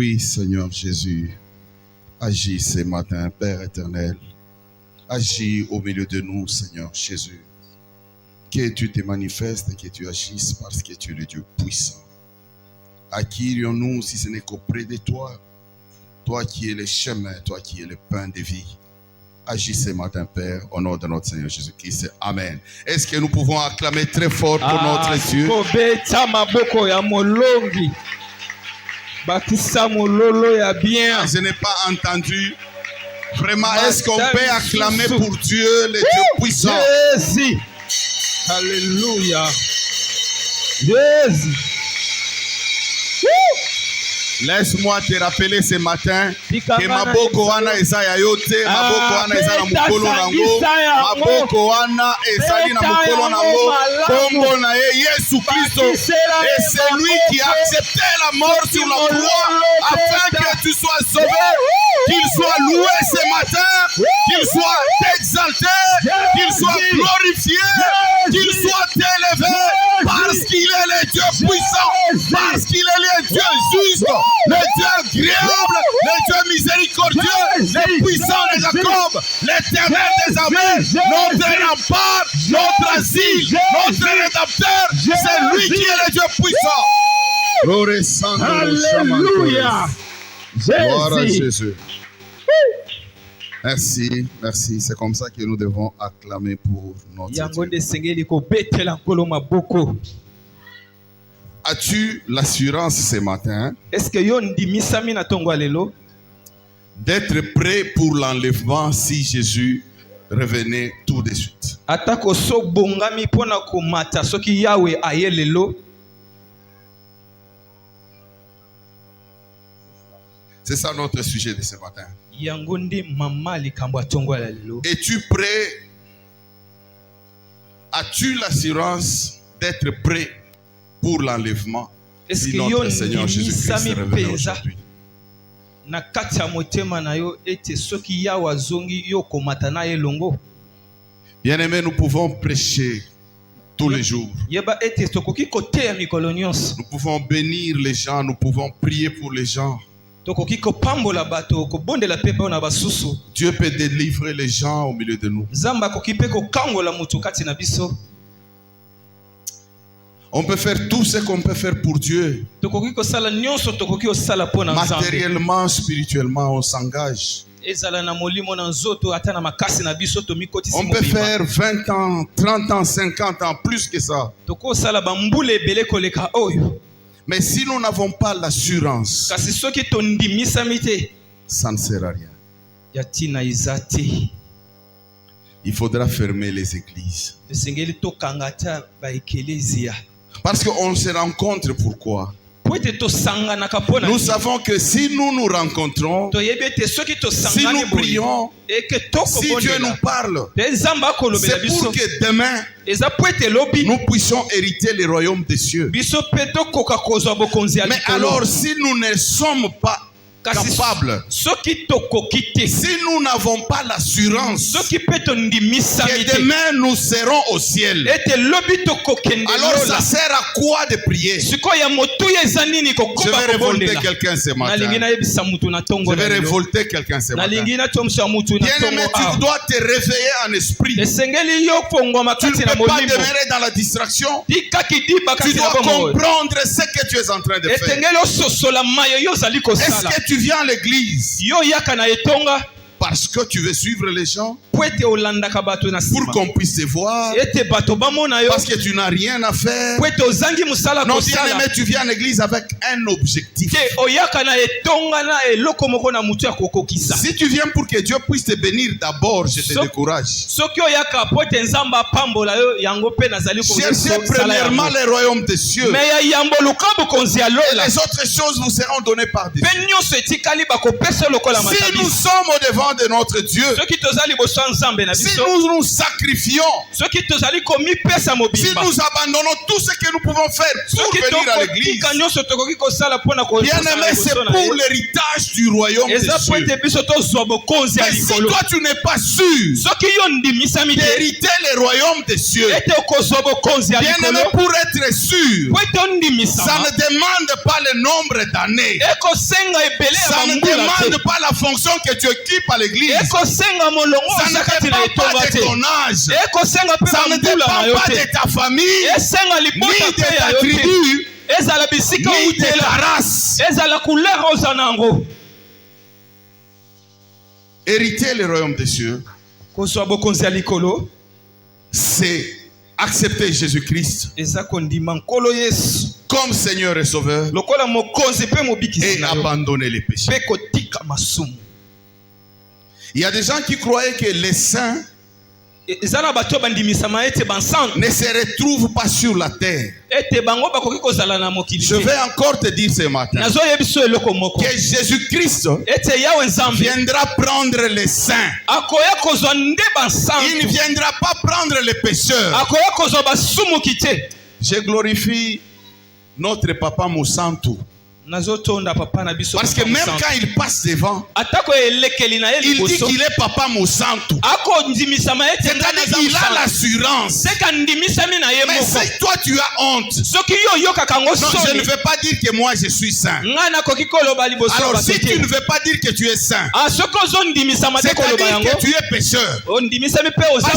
Oui, Seigneur Jésus, agis ce matin, Père éternel. Agis au milieu de nous, Seigneur Jésus. Que tu te manifestes et que tu agisses parce que tu es le Dieu puissant. À qui irions-nous si ce n'est qu'auprès de toi? Toi qui es le chemin, toi qui es le pain de vie. Agis ce matin, Père, au nom de notre Seigneur Jésus-Christ. Amen. Est-ce que nous pouvons acclamer très fort pour notre Dieu? Je n'ai pas entendu. Vraiment, est-ce qu'on peut acclamer pour Dieu, le Dieu puissant? Jésus. Alléluia. Jésus. Laisse-moi te rappeler ce matin que maboko wana eza ya yote, maboko wana eza na mukolo nango, maboko wana ezali na mukolo nango, kombo na ye Yesu Kristo, et c'est lui qui a accepté la mort sur la croix afin que tu sois sauvé, qu'il soit loué ce matin, qu'il soit exalté, qu'il soit glorifié, qu'il soit élevé, parce qu'il est le Dieu puissant, parce qu'il est le Dieu juste, le Dieu agréable, le Dieu miséricordieux, le puissant de Jacob, l'éternel des armées, notre rempart, notre asile, notre rédempteur, c'est lui qui est le Dieu puissant. Alléluia. Gloire à Jésus. Merci, merci. C'est comme ça que nous devons acclamer pour notre Dieu. As-tu l'assurance ce matin d'être prêt pour l'enlèvement si Jésus revenait tout de suite? C'est ça notre sujet de ce matin. Es-tu prêt? As-tu l'assurance d'être prêt pour l'enlèvement si notre Seigneur Jésus-Christ revenait aujourd'hui? Bien-aimés, nous pouvons prêcher tous les jours. Nous pouvons bénir les gens, nous pouvons prier pour les gens. Dieu peut délivrer les gens au milieu de nous. On peut faire tout ce qu'on peut faire pour Dieu. Matériellement, spirituellement, on s'engage. On peut faire 20 ans, 30 ans, 50 ans, plus que ça. Mais si nous n'avons pas l'assurance, ça ne sert à rien. Il faudra fermer les églises. Parce qu'on se rencontre pourquoi? Nous savons que si nous nous rencontrons, si nous prions, si Dieu nous parle, c'est pour que demain, nous puissions hériter le royaume des cieux. Mais alors, si nous ne sommes pas capables, si nous n'avons pas l'assurance que demain nous serons au ciel, alors ça sert à quoi de prier? Je vais révolter quelqu'un ce matin. Je vais révolter quelqu'un ce matin. Bien-aimé, tu dois te réveiller en esprit. Tu ne peux pas demeurer dans la distraction. Tu dois comprendre ce que tu es en train de faire. Est-ce que tu viens à l'église parce que tu veux suivre les gens, pour qu'on puisse te voir, parce que tu n'as rien à faire? Non, bien-aimé, tu viens à l'église avec un objectif. Si tu viens pour que Dieu puisse te bénir, d'abord, je te décourage. Cherchez premièrement le royaume des cieux. Et les autres choses vous seront données par Dieu. Si nous sommes au devant devant de notre Dieu, si nous nous sacrifions, si nous abandonnons tout ce que nous pouvons faire pour venir à l'église, bien aimé, c'est pour l'héritage du royaume des cieux. Mais si toi tu n'es pas sûr d'hériter le royaume des cieux, bien aimé, pour être sûr, ça ne demande pas le nombre d'années, ça ne demande pas la fonction que tu occupes à l'église, ça ne dépend pas de ton âge, ça ne dépend pas de ta famille, ni de ta tribu, ni de ta race. Hériter le royaume des cieux, c'est accepter Jésus-Christ comme Seigneur et Sauveur et abandonner les péchés. Il y a des gens qui croyaient que les saints ne se retrouvent pas sur la terre. Je vais encore te dire ce matin que Jésus-Christ viendra prendre les saints. Il ne viendra pas prendre les pécheurs. Je glorifie notre papa Moussantou. Parce que même quand il passe devant, il dit qu'il est papa Moussantou. C'est-à-dire qu'il a l'assurance. Mais si toi tu as honte, non, je ne veux pas dire que moi je suis saint. Alors si tu ne veux pas dire que tu es saint, c'est-à-dire que tu es pécheur. Parce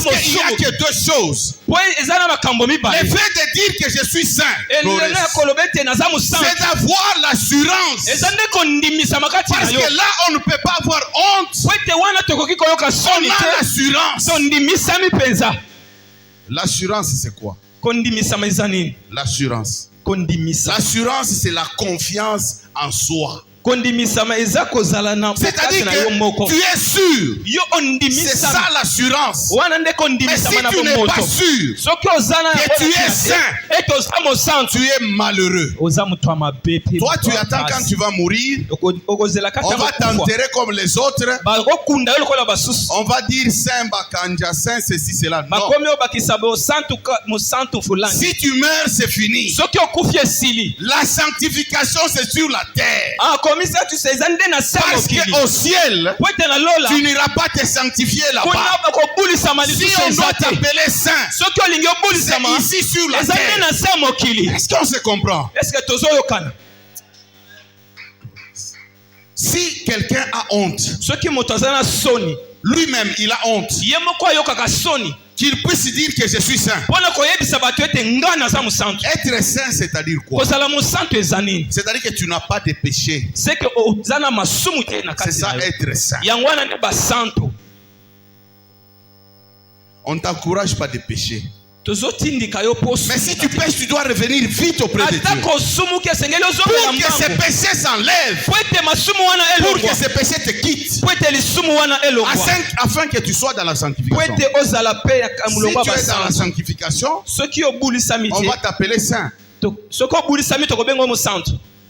qu'il n'y a que deux choses. Le fait de dire que je suis saint, c'est d'avoir l'assurance. Parce que là on ne peut pas avoir honte. On a l'assurance. L'assurance c'est quoi? L'assurance. L'assurance c'est la confiance en soi. C'est-à-dire que tu es sûr. C'est ça l'assurance. Mais si tu n'es pas sûr que tu es saint, tu es malheureux. Toi tu attends quand tu vas mourir, on va t'enterrer comme les autres. On va dire saint Bakanja, saint ceci, cela. Non. Si tu meurs, c'est fini. La sanctification c'est sur la terre. Parce qu'au ciel, tu n'iras pas te sanctifier là-bas. Si on doit t'appeler saint, c'est ici sur la terre. Est-ce qu'on se comprend? Si quelqu'un a honte, lui-même il a honte, qu'il puisse dire que je suis saint. Être saint, c'est-à-dire quoi? C'est-à-dire que tu n'as pas de péché. C'est ça être saint. On ne t'encourage pas de pécher. Mais si tu pêches, tu dois revenir vite auprès de Dieu. Pour que ces péchés s'enlèvent. Pour que ces péchés te quittent. Afin que tu sois dans la sanctification. Si tu es dans la sanctification, on va t'appeler saint.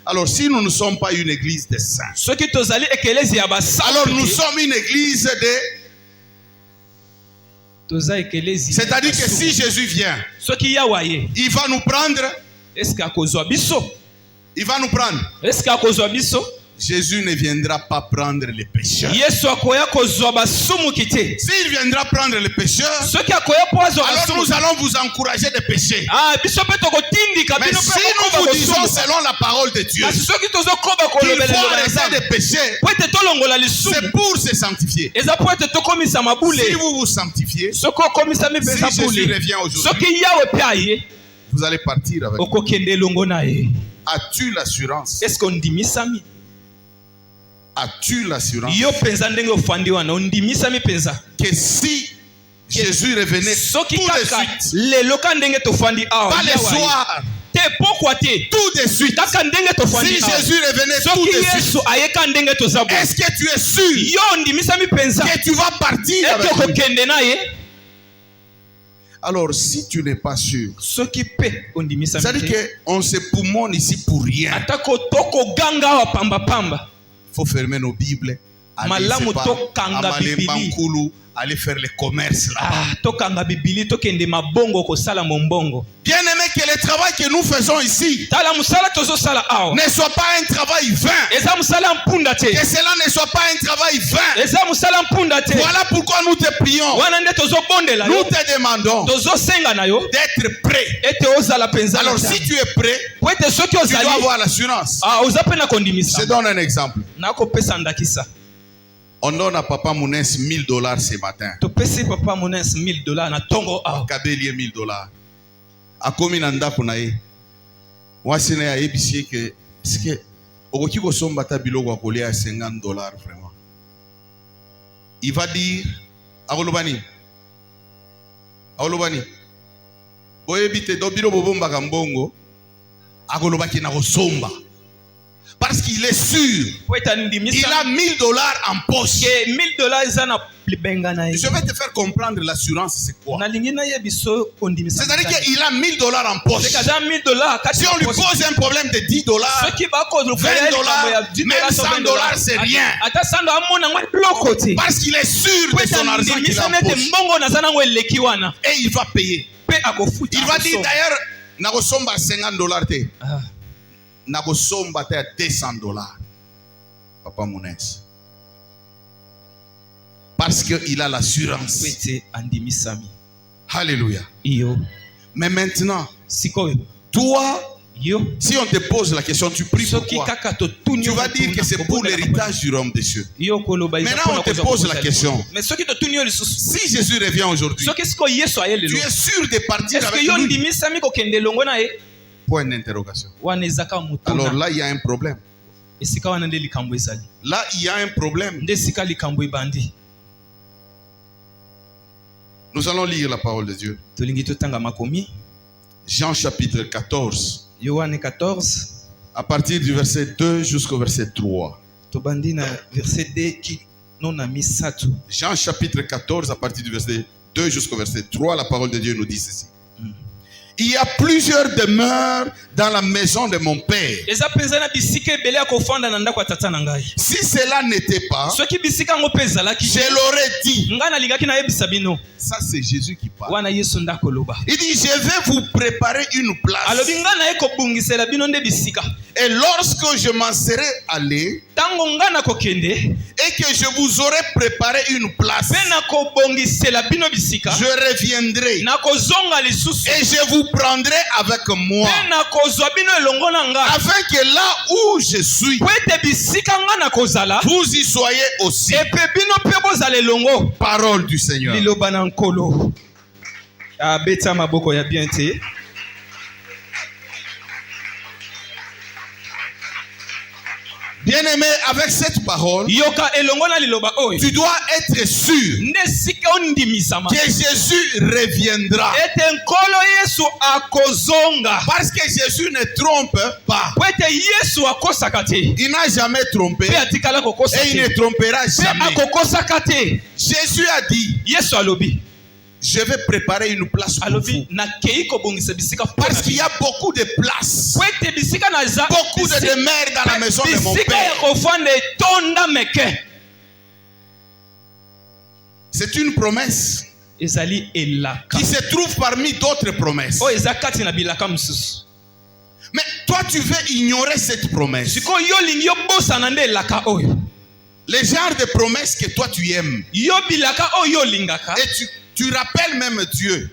Alors si nous ne sommes pas une église de saints, alors nous sommes une église de... C'est-à-dire que si Jésus vient, il va nous prendre. Il va nous prendre. Jésus ne viendra pas prendre les pécheurs. S'il viendra prendre les pécheurs, alors nous allons vous encourager de pécher. Mais si nous vous disons selon la parole de Dieu qu'il faut arrêter de pécher, c'est pour se sanctifier. Si vous vous sanctifiez, si Jésus revient aujourd'hui, vous allez partir avec lui. As-tu l'assurance? As-tu l'assurance que si Jésus revenait tout de suite, pas le soir, tout de suite, si Jésus revenait tout de suite, est-ce que tu es sûr que tu vas partir avec lui? Alors, si tu n'es pas sûr, c'est-à-dire qu'on se poumonne ici pour rien. Il faut fermer nos Bibles. malamu tokanga bibili aller faire le commerce là. Tokanga bibili tokende mabongo ko sala mombongo. Bien aimé, que le travail que nous faisons ici ne soit pas un travail vain. Que cela ne soit pas un travail vain. Voilà pourquoi nous te prions. Nous te demandons d'être prêt. Alors si tu es prêt, tu dois avoir l'assurance. Je te donne un exemple. On donne à Papa Mounès $1000 ce matin. Papa Mounès $1000 na tongo a. Kabeli $1000. A komi na ndako na ye. Wasi na yebisi que okoki ko somba ta biloko akolia $50 vraiment. Il va dire akolobani. Boyebite do biro bobomba kambongo akolobaki na kosomba. Parce qu'il est sûr. Il a $1000 en poche. Je vais te faire comprendre l'assurance, c'est quoi. C'est-à-dire qu'il a $1000 en poche. Si on lui pose un problème de $10, $20, même $100, c'est rien. Parce qu'il est sûr de son argent qu'il a en poche. Et il va payer. Il va dire d'ailleurs, nakosomba $50. Nakosomba te $200. Papa Mounès. Parce qu'il a l'assurance. Alléluia. Mais maintenant, toi, si on te pose la question, tu pries pourquoi? Tu vas dire que c'est pour l'héritage du royaume des cieux. Maintenant, on te pose la question. Si Jésus revient aujourd'hui, tu es sûr de partir avec lui? Point d'interrogation. Alors là, il y a un problème. Là, il y a un problème. Nous allons lire la parole de Dieu. Jean chapitre 14. À partir du verset 2 jusqu'au verset 3. Jean chapitre 14, à partir du verset 2 jusqu'au verset 3, la parole de Dieu nous dit ceci. Il y a plusieurs demeures dans la maison de mon Père. Si cela n'était pas, je l'aurais dit. Ça, c'est Jésus qui parle. Il dit, je vais vous préparer une place. Et lorsque je m'en serai allé, et que je vous aurai préparé une place, je reviendrai et je vous prendrai avec moi, afin que là où je suis, vous y soyez aussi. Parole du Seigneur. Bien-aimé, avec cette parole, tu dois être sûr que Jésus reviendra. Parce que Jésus ne trompe pas. Il n'a jamais trompé et il ne trompera jamais. Jésus a dit, je vais préparer une place pour vous. Parce qu'il y a beaucoup de places. Beaucoup de demeures dans la maison de mon Père. C'est une promesse qui se trouve parmi d'autres promesses. Mais toi, tu veux ignorer cette promesse. Les genres de promesses que toi tu aimes. Et tu rappelles même Dieu.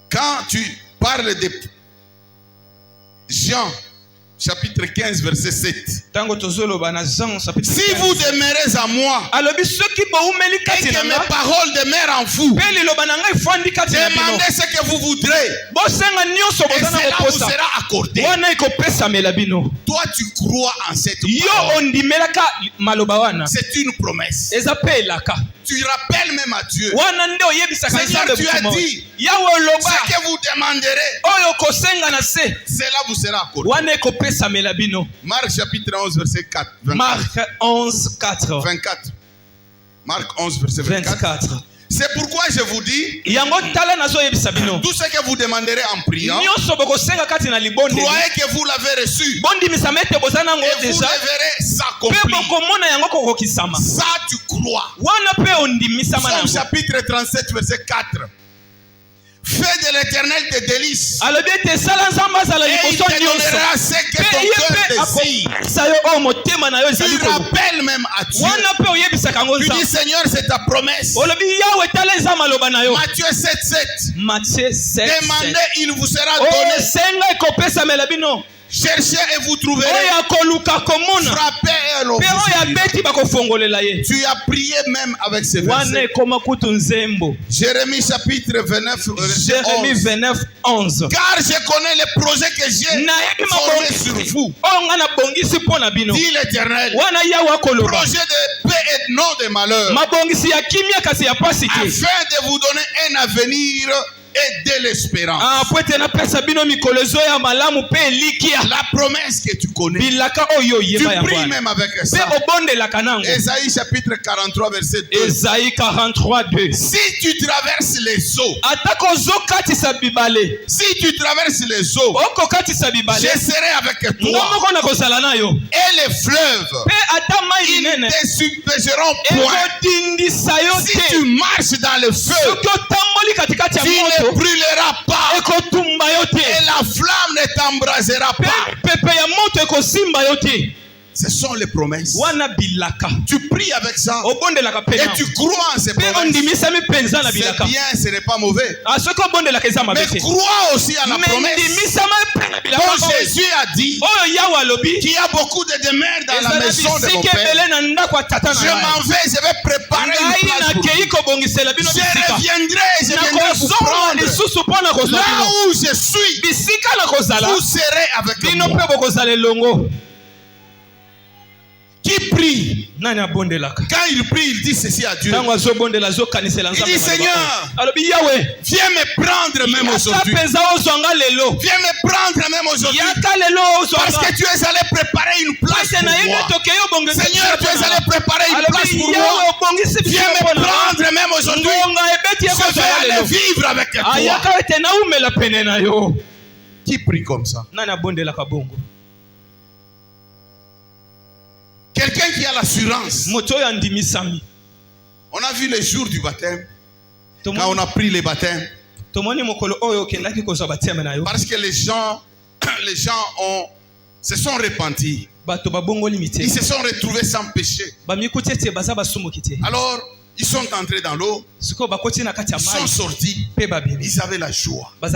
Quand tu parles de Jean chapitre 15 verset 7. Si vous demeurez à moi et que mes paroles demeurent en vous, demandez ce que vous voudrez et cela vous sera accordé. Toi tu crois en cette parole. C'est une promesse. Tu rappelles même à Dieu. Seigneur, tu as dit ce que vous demanderez, cela vous sera accordé. Marc chapitre 11 verset 4. Marc 11 4. 24. Marc 11 verset 24. C'est pourquoi je vous dis, tout ce que vous demanderez en priant, croyez que vous l'avez reçu. Et vous le verrez s'accomplir. Ça, tu crois. Psaume chapitre 37, verset 4. Fais de l'Éternel tes délices. Et il te donnera ce que ton cœur désire. Tu rappelles même à Dieu. Tu dis, Seigneur, c'est ta promesse. Matthieu 7:7. Demandez, il vous sera donné. Cherchez et vous trouverez. Frappez et l'on vous ouvrira. Tu as prié même avec ces versets. Jérémie chapitre 29, 11. Car je connais les projets que j'ai formés sur vous, dit l'Éternel. Projet de paix et non de malheur, afin de vous donner un avenir et de l'espérance. La promesse que tu connais. Tu pries même avec ça. Ésaïe chapitre 43 verset 2. Si tu traverses les eaux, si tu traverses les eaux, je serai avec toi. Et les fleuves, ils ne te submergeront point. Si tu marches dans le feu, tu ne brûleras pas. Et la flamme ne t'embrasera pas. Ce sont les promesses. Tu pries avec ça et tu crois en ces promesses. C'est bien, ce n'est pas mauvais. Mais crois aussi à la promesse. Quand Jésus a dit qu'il y a beaucoup de demeures dans la maison de mon Père, je m'en vais, je vais préparer une place pour vous. Je reviendrai vous prendre. Là où je suis, vous serez avec moi. Qui prie? Quand il prie, il dit ceci à Dieu. Il dit, Seigneur, viens me prendre même aujourd'hui. Viens me prendre même aujourd'hui. Parce que tu es allé préparer une place pour moi. Seigneur, tu es allé préparer une place pour moi. Viens me prendre même aujourd'hui. Je vais aller vivre avec toi. Qui prie comme ça? Quelqu'un qui a l'assurance. On a vu les jours du baptême. Quand on a pris les baptêmes. Parce que les gens se sont repentis. Ils se sont retrouvés sans péché. Alors, ils sont entrés dans l'eau. Ils sont sortis. Ils avaient la joie. Et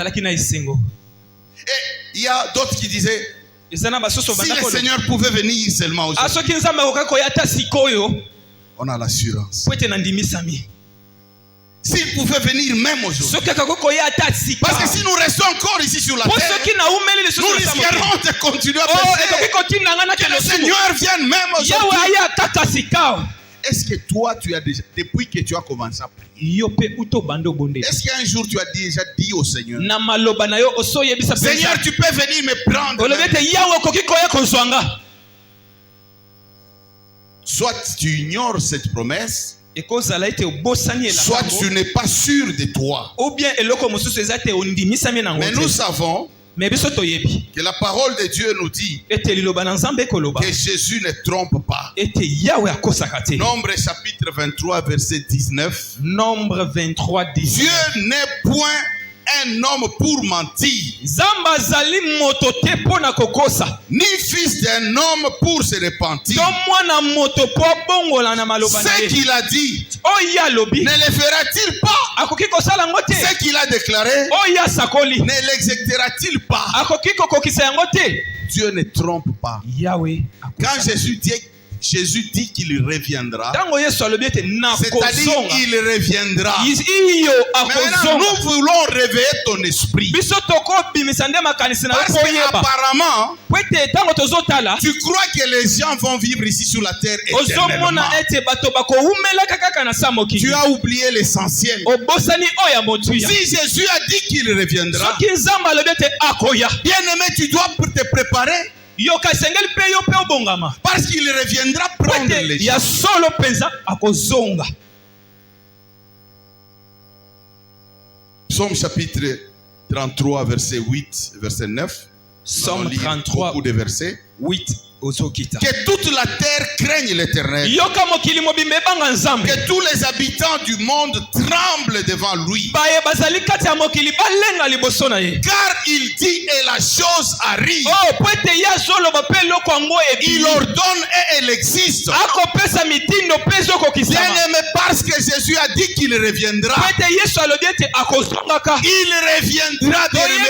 il y a d'autres qui disaient, si le Seigneur pouvait venir seulement aujourd'hui, on a l'assurance. S'il pouvait venir même aujourd'hui. Parce que si nous restons encore ici sur la terre, nous risquerons de continuer à pécher. Que le Seigneur vienne même aujourd'hui. Est-ce que toi, tu as déjà, depuis que tu as commencé à prier, est-ce qu'un jour tu as déjà dit au Seigneur, Seigneur, tu peux venir me prendre? Soit tu ignores cette promesse, soit tu n'es pas sûr de toi. Mais nous savons que la parole de Dieu nous dit que Jésus ne trompe pas. Nombre chapitre 23 verset 19. Dieu n'est point un homme pour mentir, ni fils d'un homme pour se repentir. Ce qu'il a dit, ne le fera-t-il pas? Ce qu'il a déclaré, ne l'exécutera-t-il pas? Dieu ne trompe pas. Quand Jésus dit qu'il reviendra, c'est-à-dire il reviendra. Maintenant, nous voulons réveiller ton esprit. Parce qu'apparemment, tu crois que les gens vont vivre ici sur la terre éternellement. Tu as oublié l'essentiel. Si Jésus a dit qu'il reviendra, bien aimé, tu dois te préparer. Parce qu'il reviendra prendre les gens. Psaume chapitre 33, verset 8, verset 9. Psaume 33, beaucoup de versets. 8. Que toute la terre craigne l'Éternel. Que tous les habitants du monde tremblent devant lui. Car il dit et la chose arrive. Il ordonne et elle existe. Bien aimé, parce que Jésus a dit qu'il reviendra. Il reviendra, bien-aimé.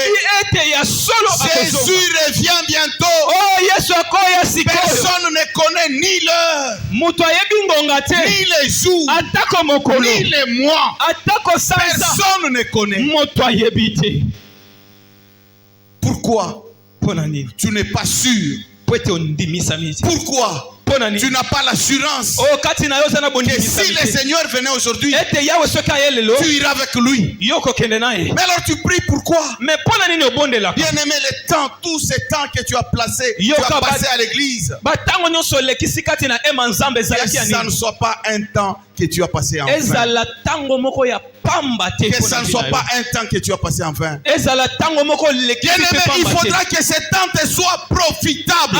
Jésus revient bientôt. Personne ne connaît ni l'heure, ni les jours, ni les mois. Personne ne connaît. Pourquoi tu n'es pas sûr? Pourquoi tu n'as pas l'assurance que si le Seigneur venait aujourd'hui, tu iras avec lui? Mais alors tu pries pourquoi? Bien aimé, le temps, tout ce temps que tu as placé, tu as passé à l'église, que ça ne soit pas un temps que tu as passé en vain. Que ça ne soit pas un temps que tu as passé en vain. Bien aimé, il faudra que ce temps te soit profitable.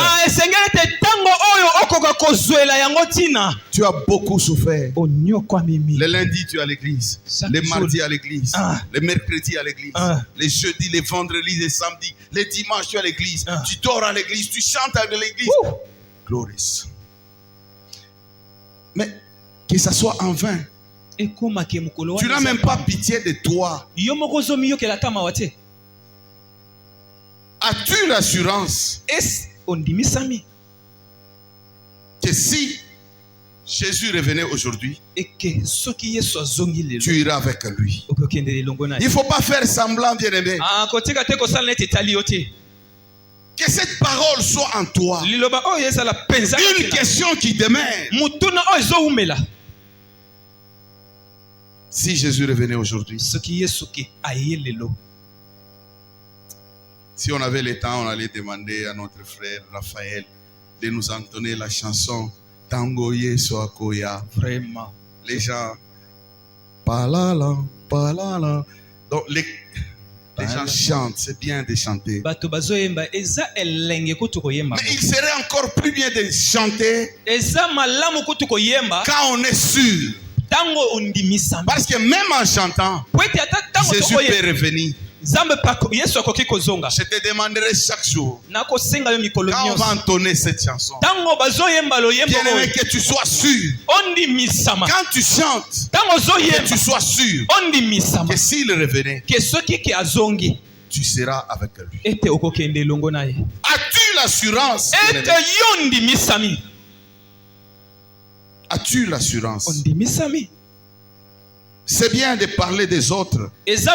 Tu as beaucoup souffert. Le lundi, tu es à l'église. Le mardi, à l'église. Le mercredi, à l'église. Les jeudis, les vendredis, les samedis. Les dimanches, tu es à l'église. Tu dors à l'église. Tu chantes à l'église. Glorious. Mais que ça soit en vain. Tu n'as même pas pitié de toi. As-tu l'assurance que si Jésus revenait aujourd'hui, tu iras avec lui? Il ne faut pas faire semblant, bien-aimé. Que cette parole soit en toi. Une question qui demeure. Si Jésus revenait aujourd'hui, si on avait le temps, on allait demander à notre frère Raphaël de nous entonner la chanson Tango Yesu Akoya. Vraiment. Les gens, palala, palala. Donc les gens chantent, c'est bien de chanter. Mais il serait encore plus bien de chanter quand on est sûr. Parce que même en chantant, Jésus peut revenir. Je te demanderai chaque jour, quand on va entonner cette chanson, bien aimé, que tu sois sûr. Quand tu chantes, que tu sois sûr que s'il revenait, tu seras avec lui. As-tu l'assurance? As-tu l'assurance? C'est bien de parler des autres. C'est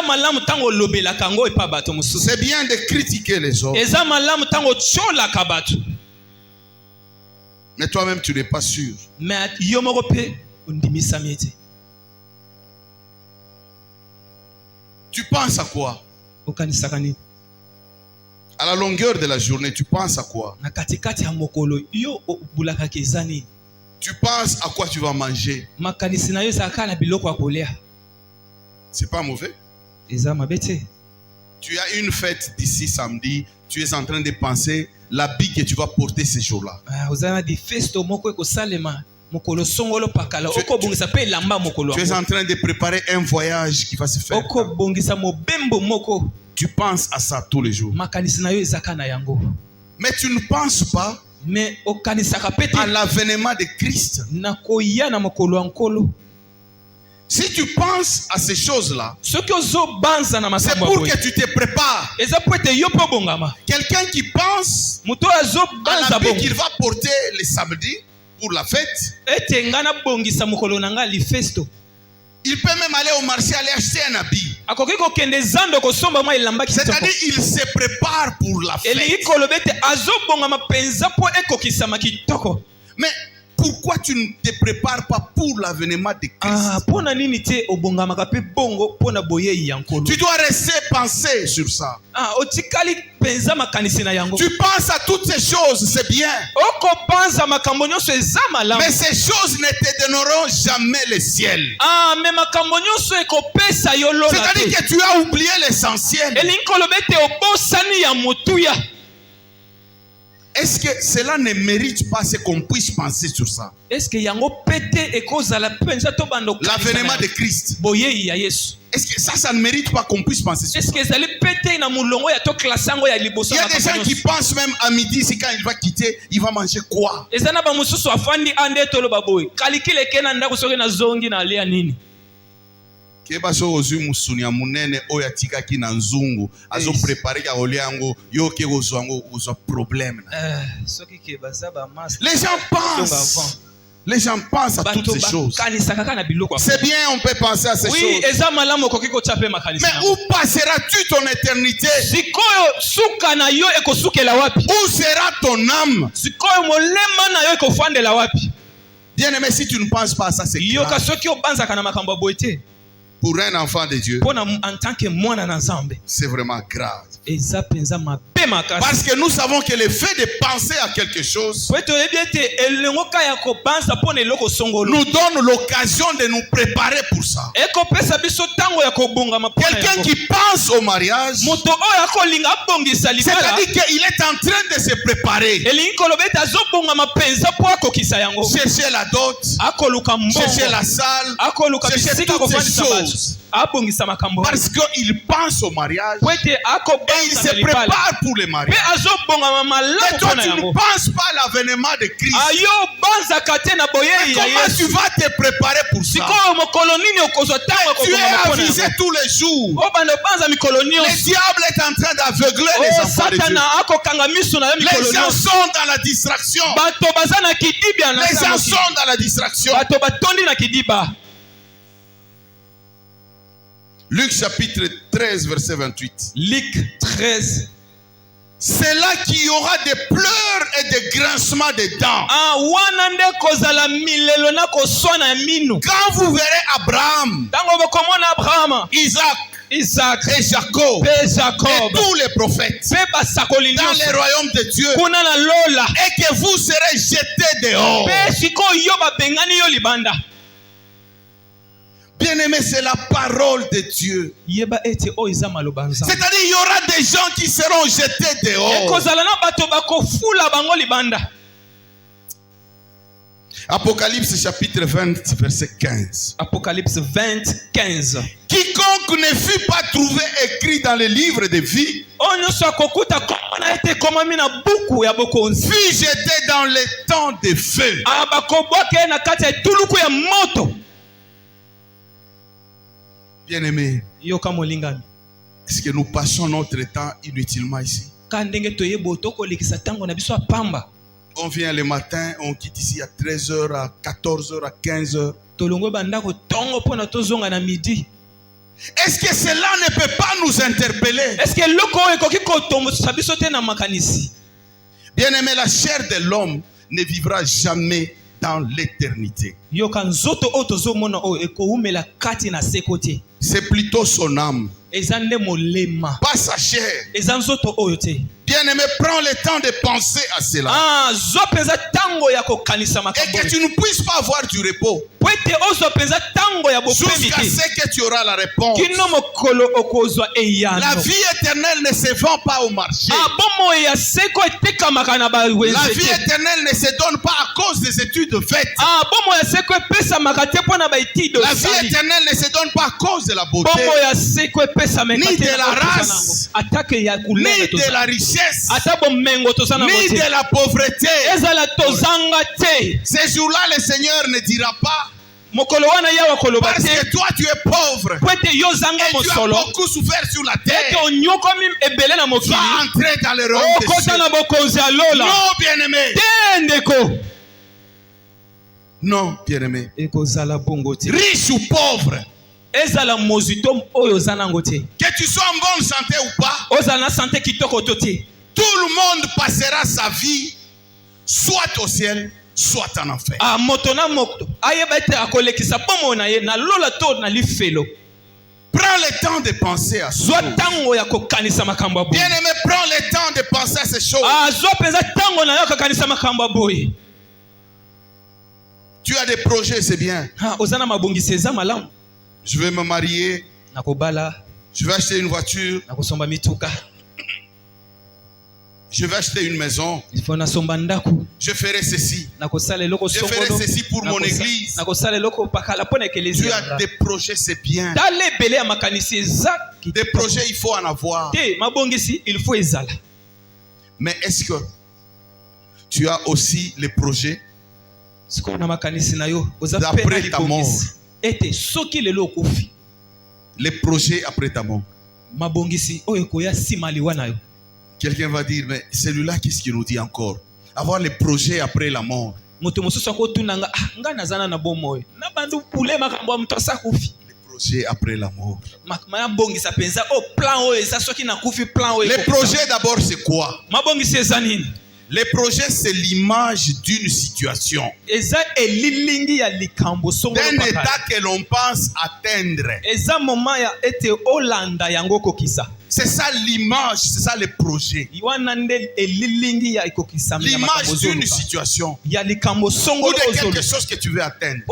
bien de critiquer les autres. Mais toi-même, tu n'es pas sûr. Tu penses à quoi? À la longueur de la journée, tu penses à quoi? Tu penses à quoi tu vas manger. C'est pas mauvais. Tu as une fête d'ici samedi. Tu es en train de penser l'habit que tu vas porter ce jour-là. Tu es en train de préparer un voyage qui va se faire. Tu penses à ça tous les jours. Mais tu ne penses pas à l'avènement de Christ. Si tu penses à ces choses-là, c'est pour que tu te prépares. Quelqu'un qui pense à l'habit qu'il va porter le samedi pour la fête, il peut même aller au marché, aller acheter un habit. C'est-à-dire il se prépare pour la fête. Mais pourquoi tu ne te prépares pas pour l'avènement de Christ? Tu dois rester penser sur ça. Tu penses à toutes ces choses, c'est bien. Mais ces choses ne te donneront jamais le ciel. C'est-à-dire que tu as oublié l'essentiel. Est-ce que cela ne mérite pas ce qu'on puisse penser sur ça? L'avènement de Christ. Est-ce que ça ne mérite pas qu'on puisse penser sur ça? Il y a des gens qui pensent même à midi, c'est quand il va quitter, il va manger quoi? Keba so ozu musunia munene oya tika ki na nzungu azo préparer ka oliango yo ke ozwango ozo problème. Les gens pensent à toutes ces choses. C'est bien, on peut penser à ces choses. Mais où passeras-tu ton éternité? Où sera ton âme? Bien aimé, si tu ne penses pas à ça, c'est grave. Pour un enfant de Dieu, c'est vraiment grave. Parce que nous savons que le fait de penser à quelque chose nous donne l'occasion de nous préparer pour ça. Quelqu'un qui pense au mariage, c'est-à-dire qu'il est en train de se préparer. Chercher la dot, chercher la salle, chercher toutes ces choses. Parce qu'il pense au mariage et il se prépare pour le mariage. Et toi, tu ne penses pas à l'avènement de Christ. Mais comment tu vas te préparer pour ça? Tu es avisé tous les jours. Le diable est en train d'aveugler les enfants de Dieu. Les gens sont dans la distraction. Les gens sont dans la distraction. Luc chapitre 13, verset 28. Luc 13. C'est là qu'il y aura des pleurs et des grincements de dents. Quand vous verrez Abraham, Isaac et Jacob et tous les prophètes dans les royaumes de Dieu et que vous serez jetés dehors. Bien-aimé, c'est la parole de Dieu. C'est-à-dire il y aura des gens qui seront jetés dehors. Apocalypse chapitre 20 verset 15. Apocalypse 20, 15. Quiconque ne fut pas trouvé écrit dans le livre de vie fut jeté dans les temps de feu. Bien-aimé, est-ce que nous passons notre temps inutilement ici? On vient le matin, on quitte ici à 13h, à 14h, à 15h. Est-ce que cela ne peut pas nous interpeller? Bien-aimé, la chair de l'homme ne vivra jamais dans l'éternité. C'est plutôt son âme, pas sa chair. Bien-aimé, prends le temps de penser à cela. Et que tu ne puisses pas avoir du repos jusqu'à ce que tu auras la réponse. La vie éternelle ne se vend pas au marché. La vie éternelle ne se donne pas à cause des études faites. La vie éternelle ne se donne pas à cause de la beauté, ni de la race, ni de la richesse, ni de la pauvreté. Ces jours-là, le Seigneur ne dira pas: parce que toi tu es pauvre et tu as beaucoup souffert sur la terre, tu vas entrer dans le royaume des cieux. Non, bien-aimé. Non, bien-aimé. Riche ou pauvre, que tu sois en bonne santé ou pas, tout le monde passera sa vie soit au ciel, soit en enfer. Prends le temps de penser à ça. Bien-aimé, prends le temps de penser à ces choses. Tu as des projets, c'est bien. Je vais me marier. Je vais acheter une voiture. Je vais acheter une maison. Je ferai ceci. Je ferai ceci pour mon église. Tu as des projets, c'est bien. Des projets, il faut en avoir. Mais est-ce que tu as aussi les projets d'après ta mort? Les projets après ta mort. Quelqu'un va dire, mais celui-là, qu'est-ce qu'il nous dit encore? Avoir les projets après la mort. Les projets après la mort. Les projets d'abord, c'est quoi? Les projets, c'est l'image d'une situation, d'un état que l'on pense atteindre. C'est ça l'image, c'est ça le projet. L'image d'une situation ou de quelque chose que tu veux atteindre.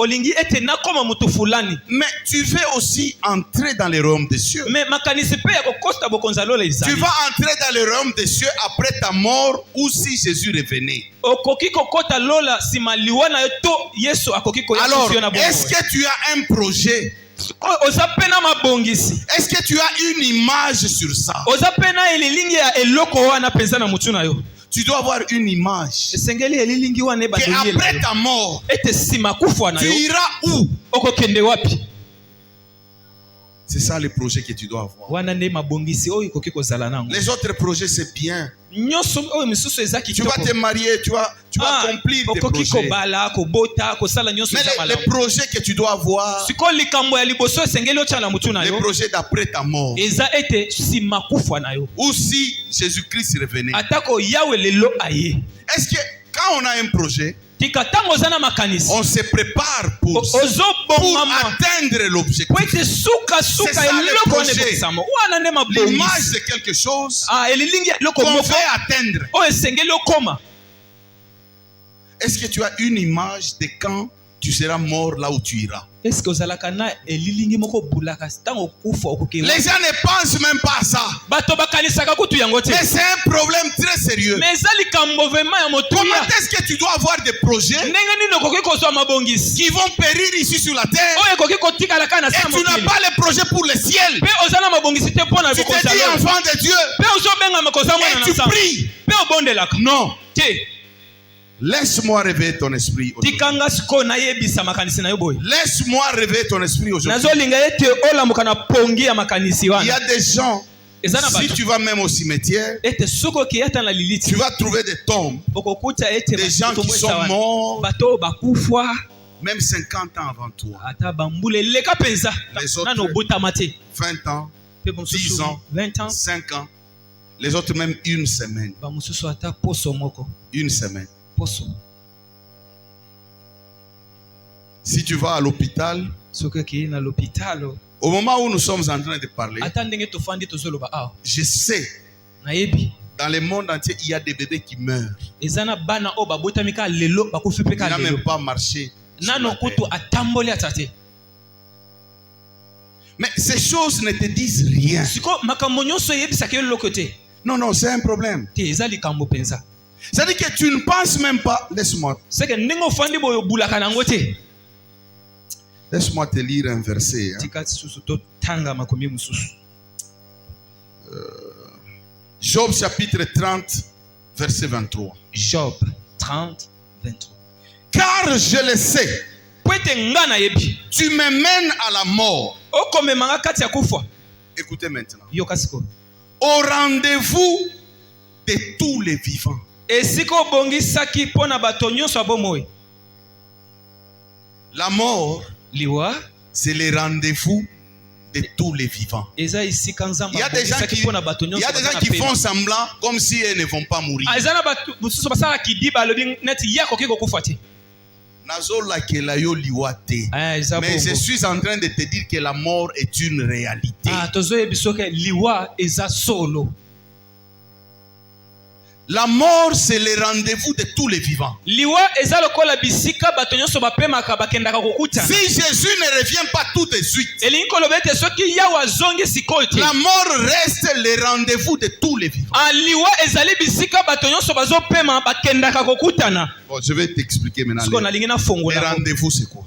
Mais tu veux aussi entrer dans le royaume des cieux. Tu vas entrer dans le royaume des cieux après ta mort ou si Jésus revenait. Alors, est-ce que tu as un projet? Est-ce que tu as une image sur ça? Tu dois avoir une image qu'après ta mort, tu iras où? C'est ça le projet que tu dois avoir. Les autres projets, c'est bien. Tu vas te marier, tu vas accomplir tes projets. Mais les projets que tu dois avoir, les projets d'après ta mort, ou si Jésus-Christ revenait. Est-ce que quand on a un projet, on se prépare pour atteindre l'objectif. C'est ça le projet. L'image de quelque chose qu'on veut atteindre. Est-ce que tu as une image de quand tu seras mort là où tu iras? Les gens ne pensent même pas à ça. Mais c'est un problème très sérieux. Comment est-ce que tu dois avoir des projets qui vont périr ici sur la terre et tu n'as pas les projets pour le ciel? Tu te dis enfant de Dieu et tu pries. Non. Laisse-moi réveiller ton esprit aujourd'hui. Laisse-moi réveiller ton esprit aujourd'hui. Il y a des gens, si tu vas même au cimetière, tu vas trouver des tombes, des gens qui sont morts, même 50 ans avant toi. Les autres, 20 ans, 10 ans, 5 ans, les autres même une semaine. Une semaine. Si tu vas à l'hôpital, au moment où nous sommes en train de parler, je sais, dans le monde entier, il y a des bébés qui meurent. Ils n'ont même pas marché. Mais ces choses ne te disent rien. Non, non, c'est un problème. C'est-à-dire que tu ne penses même pas. Laisse-moi te lire un verset. Job chapitre 30, verset 23. Job 30, 23. Car je le sais, tu me mènes à la mort. Écoutez maintenant. Au rendez-vous de tous les vivants. La mort, c'est le rendez-vous de tous les vivants. Il y a des gens qui font semblant comme si ils ne vont pas mourir. Mais je suis en train de te dire que la mort est une réalité. La mort, c'est le rendez-vous de tous les vivants. Si Jésus ne revient pas tout de suite, la mort reste le rendez-vous de tous les vivants. Bon, je vais t'expliquer maintenant. Le rendez-vous, c'est quoi?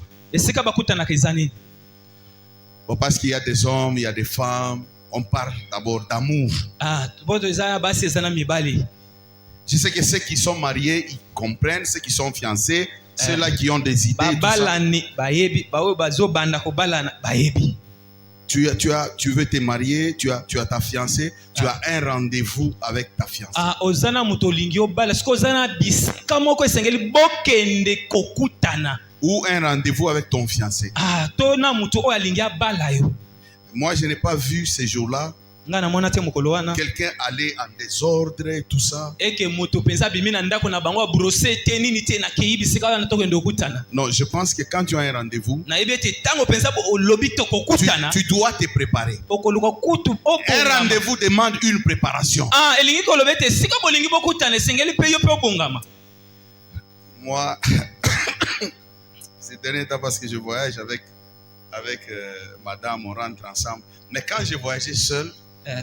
Bon, parce qu'il y a des hommes, il y a des femmes. On parle d'abord d'amour. Je sais que ceux qui sont mariés, ils comprennent. Ceux qui sont fiancés, ceux-là qui ont des idées. Tu veux te marier, tu as ta fiancée, tu as un rendez-vous avec ta fiancée. Ou un rendez-vous avec ton fiancé. Moi, je n'ai pas vu ces jours-là quelqu'un aller en désordre et tout ça. Non, je pense que quand tu as un rendez-vous, tu dois te préparer. Un rendez-vous demande une préparation. Moi, c'est dernier temps parce que je voyage avec madame, on rentre ensemble. Mais quand je voyageais seul, les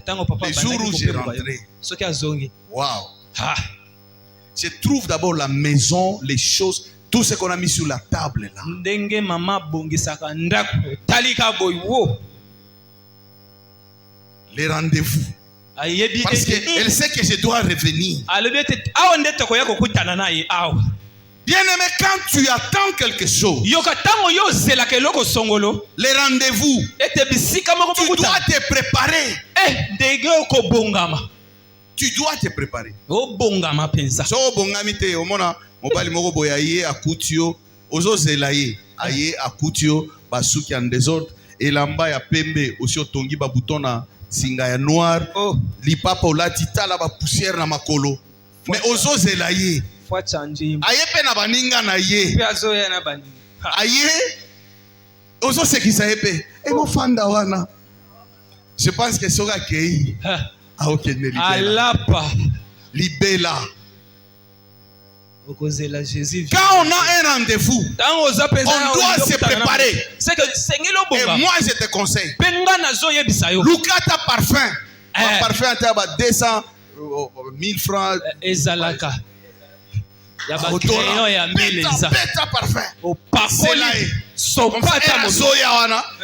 jours où j'ai rentré, waouh, je trouve d'abord la maison, les choses, tout ce qu'on a mis sur la table là. Les rendez-vous. Parce qu'elle sait que je dois revenir. Bien-aimé, quand tu attends quelque chose, les rendez-vous, tu dois te préparer. Tu dois te préparer. Singa ya noir, lipapa olati tala ba poussière na makolo. Mais ozozela ye. Aye pe na baninga na ye. Aye ozosekisa ye pe. Ebo fanda wana. Je pense que soka kei. Ah ok ne libela. Alapa libela. Quand on a un rendez-vous, on doit se préparer. Et moi je te conseille, Lukata parfum. Un parfum à 200, 1000 francs. Beta parfum. C'est là.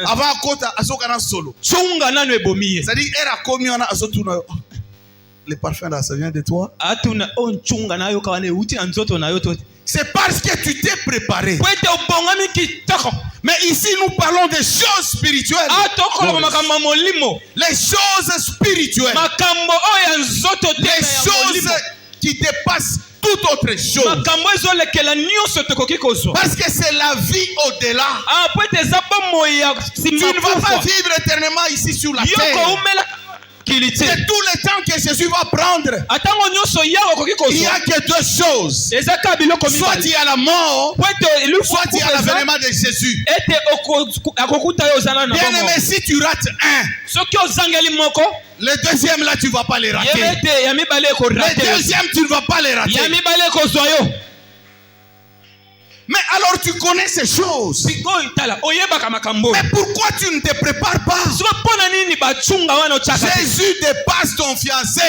Avant kota azokana solo. C'est-à-dire era komi wana azotuna. Le parfum là, ça vient de toi. C'est parce que tu t'es préparé. Mais ici, nous parlons des choses spirituelles. Les choses spirituelles. Les choses qui dépassent toute autre chose. Parce que c'est la vie au-delà. Tu ne vas pas vivre éternellement ici sur la terre. C'est tout le temps que Jésus va prendre. Il n'y a que deux choses. Soit il y a la mort, soit il y a l'avènement de Jésus. Bien aimé, si tu rates un, le deuxième là, tu ne vas pas les rater. Le deuxième, tu ne vas pas les rater. Mais alors tu connais ces choses. Mais pourquoi tu ne te prépares pas? Jésus dépasse ton fiancé.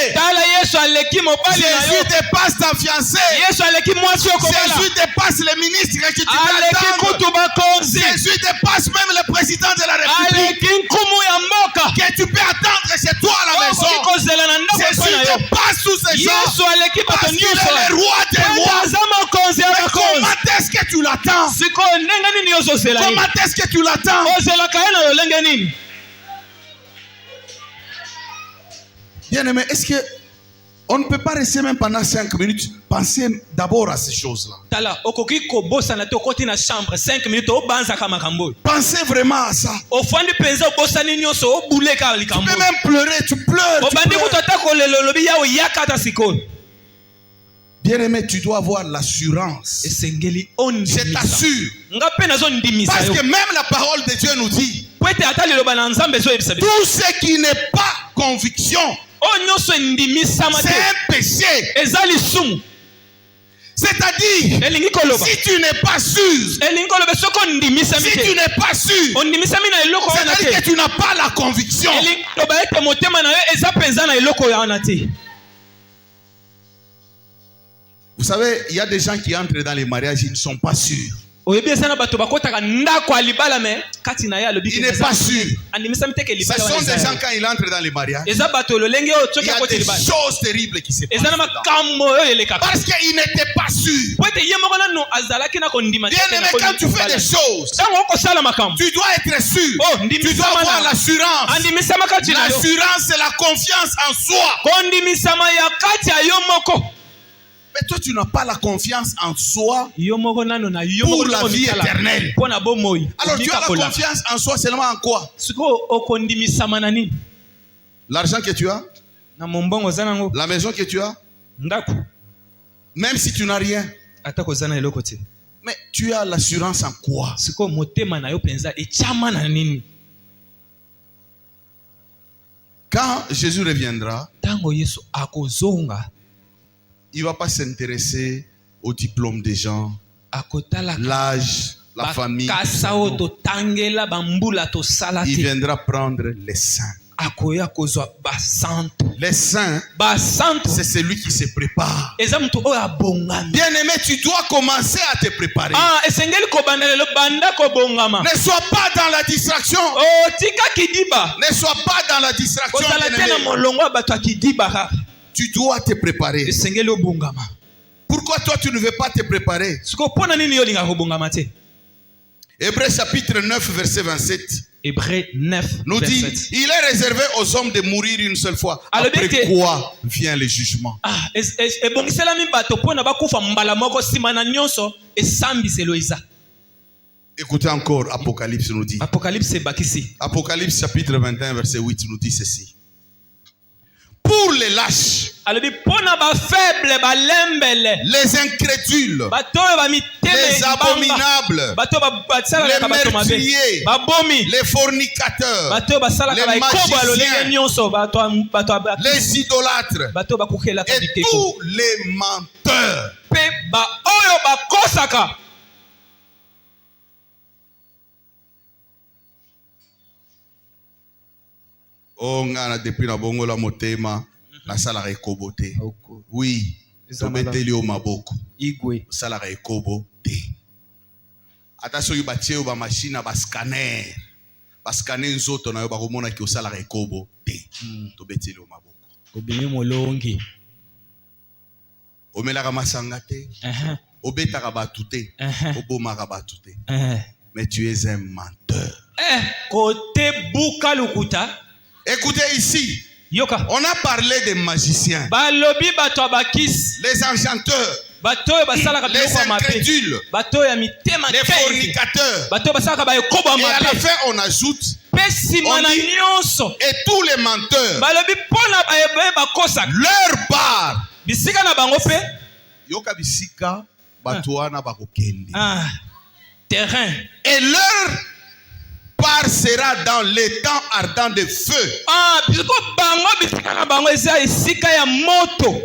Jésus dépasse ta fiancée. Jésus dépasse les ministres que tu peux attendre. Jésus dépasse même le président de la République que tu peux attendre chez toi à la maison. Jésus dépasse tous ces gens parce qu'il est le roi des rois. Mais comment est-ce que tu l'attends? Comment est-ce que tu l'attends? Bien aimé, est-ce que On ne peut pas rester même pendant 5 minutes. Pensez d'abord à ces choses-là. Pensez vraiment à ça. Tu peux même pleurer, tu pleures. Bien-aimé, tu dois avoir l'assurance. Je t'assure. Parce que même la parole de Dieu nous dit, tout ce qui n'est pas conviction, c'est un péché. C'est-à-dire, si tu n'es pas sûr, c'est-à-dire que tu n'as pas la conviction. Vous savez, il y a des gens qui entrent dans les mariages, ils ne sont pas sûrs. Il n'est pas sûr. Ce sont des gens, quand ils entrent dans les mariages, il y a des choses terribles qui se passent dedans. Parce qu'ils n'étaient pas sûrs. Bien-aimé, quand tu fais des choses, tu dois être sûr. Tu dois avoir l'assurance. L'assurance, c'est la confiance en soi. Mais toi, tu n'as pas la confiance en soi pour la vie éternelle. Alors, tu as la confiance en soi seulement en quoi? L'argent que tu as? La maison que tu as? Même si tu n'as rien. Mais tu as l'assurance en quoi? Quand Jésus reviendra, il ne va pas s'intéresser au diplôme des gens, l'âge, la famille. Il viendra prendre les saints. Les saints, c'est celui qui se prépare. Bien-aimé, tu dois commencer à te préparer. Ne sois pas dans la distraction. Ne sois pas dans la distraction. Tu dois te préparer. Pourquoi toi tu ne veux pas te préparer? Hébreux chapitre 9 verset 27 nous dit, il est réservé aux hommes de mourir une seule fois. Après quoi vient le jugement. Écoutez encore, Apocalypse nous dit. Apocalypse chapitre 21 verset 8 nous dit ceci. Pour les lâches, les incrédules, les abominables, les meurtriers, les fornicateurs, les magiciens, les idolâtres et tous les menteurs. Oh, depuis la bongo la motema, la salarié kobote. Oui, tobeteli o maboko. Salarié kobote. Attention, il bâtit au machine à scanner. Scanner les autres, on a eu baromona qui au salarié kobote. Tobeteli o maboko. Obimi molongi. Omelaka masangate. Obetaka batute. Obomaka batute. Mais tu es un menteur. Côté Bukalukuta. Écoutez ici, on a parlé des magiciens, les enchanteurs, les incrédules, les fornicateurs. Et à la fin, on ajoute, et tous les menteurs, leur part. Terrain. Et leur part sera dans les temps ardents de feu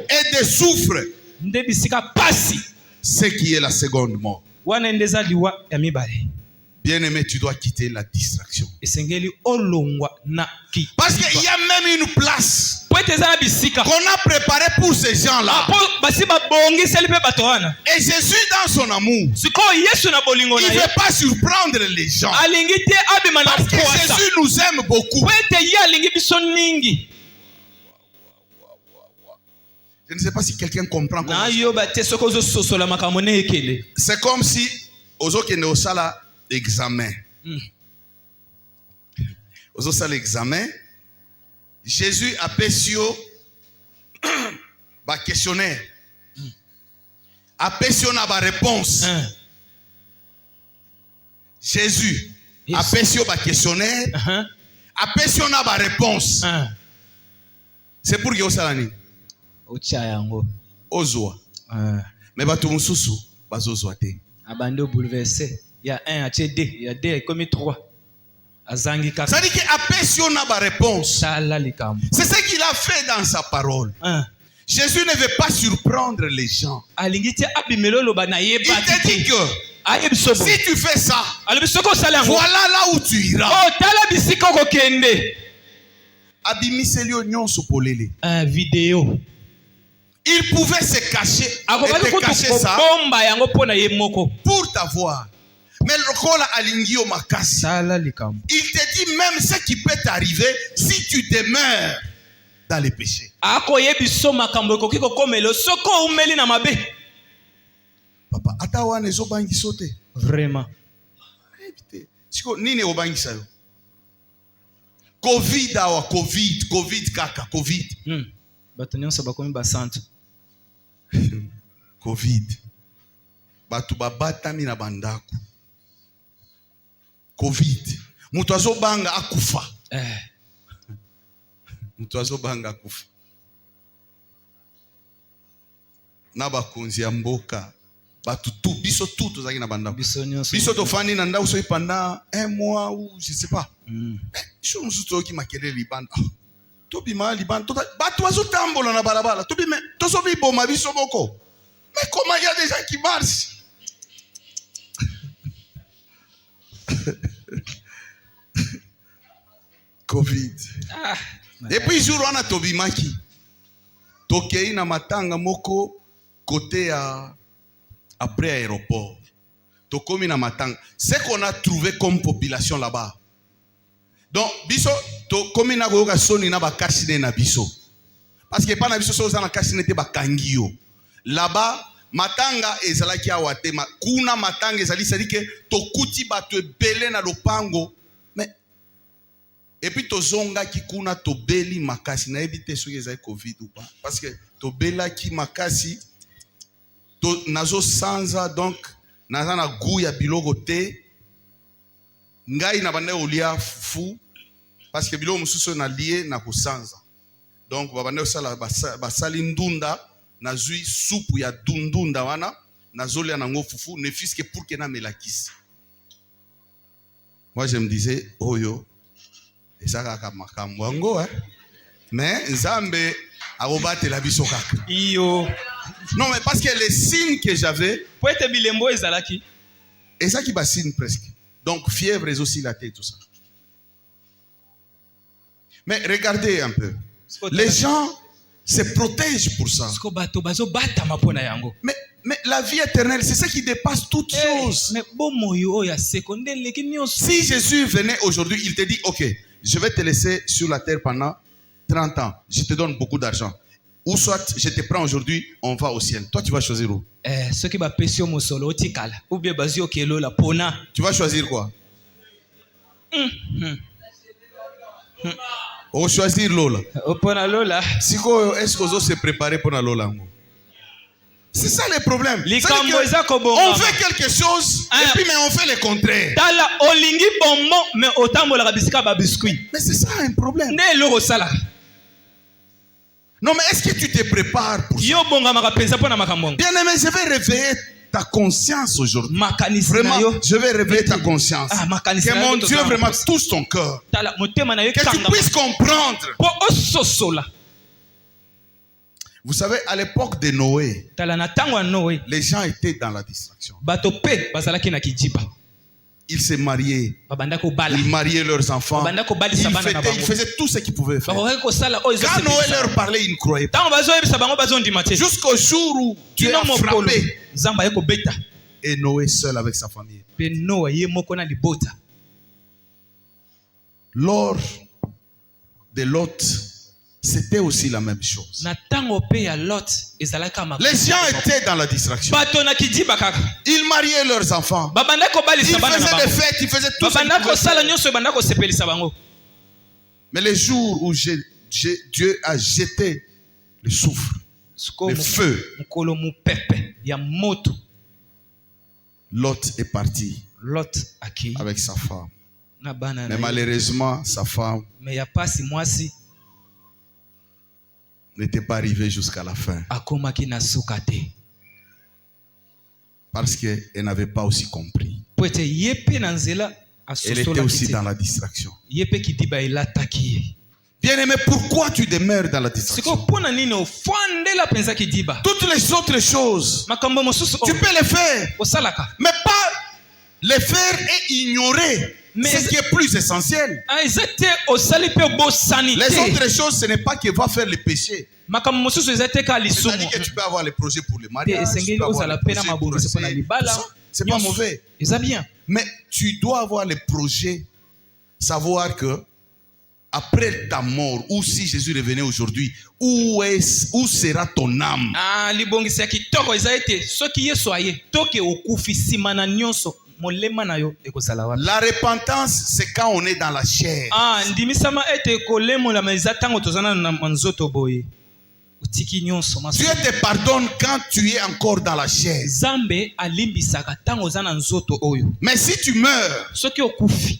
et de soufre, ce qui est la seconde mort. Bien-aimé, tu dois quitter la distraction. Parce qu'il y a même une place qu'on a préparée pour ces gens-là. Et Jésus, dans son amour, il ne veut pas surprendre les gens. Parce que Jésus nous aime beaucoup. Je ne sais pas si quelqu'un comprend. C'est comme si au sala examen. Au sala examen, Jésus a pécio ba questionnaire. Apesi na ba réponse. Jésus apesi ba questionnaire. Apesi na ba réponse. C'est pour que osala nini? Ocha yango. Ozwa. Mais bato mususu bazozwa te. Abando bouleversé. Il y a 1, il y a 2, il y a 2 comme 3. C'est-à-dire qu'apesi na ba réponse. C'est ce qu'il a fait dans sa parole. Jésus ne veut pas surprendre les gens. Il te dit que si tu fais ça, voilà là où tu iras. Vidéo. Il pouvait se cacher et te cacher ça pour t'avoir. Mais le kola alingio makasi. Il te dit même ce qui peut t'arriver si tu demeures dans les péchés. Papa, atawa nezo bangi sote. Vraiment. Siko nini obangi sayo? Covid awa Covid kaka Covid. Batu nyonso bakomi basante. Covid. Batu babatami na bandako. Covid. Mutu azobanga akufa. Mutu azobanga akufa. Na bakonzi ya mboka. Batu tout biso tout tozaki na bandako. Biso tofandi na ndako so pendant 1 mois ou je sais pas. Je nous soki makele libanda. Tobima libanda. Batu azotambola na balabala. Tobima tosobi boma biso boko. Mais comment il y a des gens qui marchent? Covid. Et puis jour on a tobimaki. Tokei na matanga moko côté après aéroport. Tokomi na matanga. Ce qu'on a trouvé comme population là-bas. Donc biso tokomi na goyoka soni na bakasine na biso. Parce que pas na biso so na kasine te bakangio. Là-bas matanga ezalaki awate kuna matanga ezali c'est-à-dire que tokuti bato ebele na lopango. Mais et puis tozonga ki kuna tobeli makasi na ebite soki ezali Covid ou pas parce que tobela ki makasi to nazo sanza donc naza na goût ya biloko te ngai na bande olia fou parce que biloko mususu na lié na kosanza donc babande osala basali ndunda nazui soupe ya dundunda wana nazolia nango fufu ne fils que pour que na melakisi. Moi je me disais oyo ezaka makambo yango mais nzambe akobate la biso kaka iyo. Non mais parce que les signes que j'avais pour être bilembo ezalaki ezaki ba signe presque donc fièvre et aussi la tête tout ça. Mais regardez un peu les gens se protègent pour ça. Mais la vie éternelle, c'est ce qui dépasse toutes choses. Si Jésus venait aujourd'hui, il te dit, ok, je vais te laisser sur la terre pendant 30 ans. Je te donne beaucoup d'argent. Ou soit, je te prends aujourd'hui, on va au ciel. Toi, tu vas choisir où? Tu vas choisir quoi? On choisir Lola. Si est-ce qu'on se préparer pour la Lola? C'est ça le problème. On fait quelque chose et puis mais on fait le contraire. Mais c'est ça un problème. Non mais est-ce que tu te prépares pour ça? Bien-aimé, je vais réveiller ta conscience aujourd'hui. Vraiment, je vais réveiller ta conscience. Que mon Dieu vraiment touche ton cœur. Que tu puisses comprendre. Vous savez, à l'époque de Noé, les gens étaient dans la distraction. Ils se mariaient. Ils mariaient leurs enfants. Ils faisaient tout ce qu'ils pouvaient faire. Quand Noé leur parlait, ils ne croyaient pas. Jusqu'au jour où Dieu a frappé. Et Noé seul avec sa famille. Lors de Lot, c'était aussi la même chose. Les gens étaient dans la distraction. Ils mariaient leurs enfants. Ils faisaient des fêtes, ils faisaient tout ça. Mais le jour où Dieu a jeté le soufre, le feu. Lot est parti avec sa femme. Mais malheureusement, sa femme n'était pas arrivée jusqu'à la fin. Parce qu'elle n'avait pas aussi compris. Elle était aussi dans la distraction. Bien-aimé, pourquoi tu demeures dans la distraction? Toutes les autres choses, tu peux les faire, mais pas les faire et ignorer ce qui est plus essentiel. Les autres choses, ce n'est pas que va faire le péché. C'est-à-dire que tu peux avoir les projets pour le mariage, tu peux avoir les projets pour le c'est pas mauvais. Mais tu dois avoir les projets, savoir que après ta mort, ou si Jésus revenait aujourd'hui, où sera ton âme? La repentance, c'est quand on est dans la chair. Dieu te pardonne quand tu es encore dans la chair. Mais si tu meurs,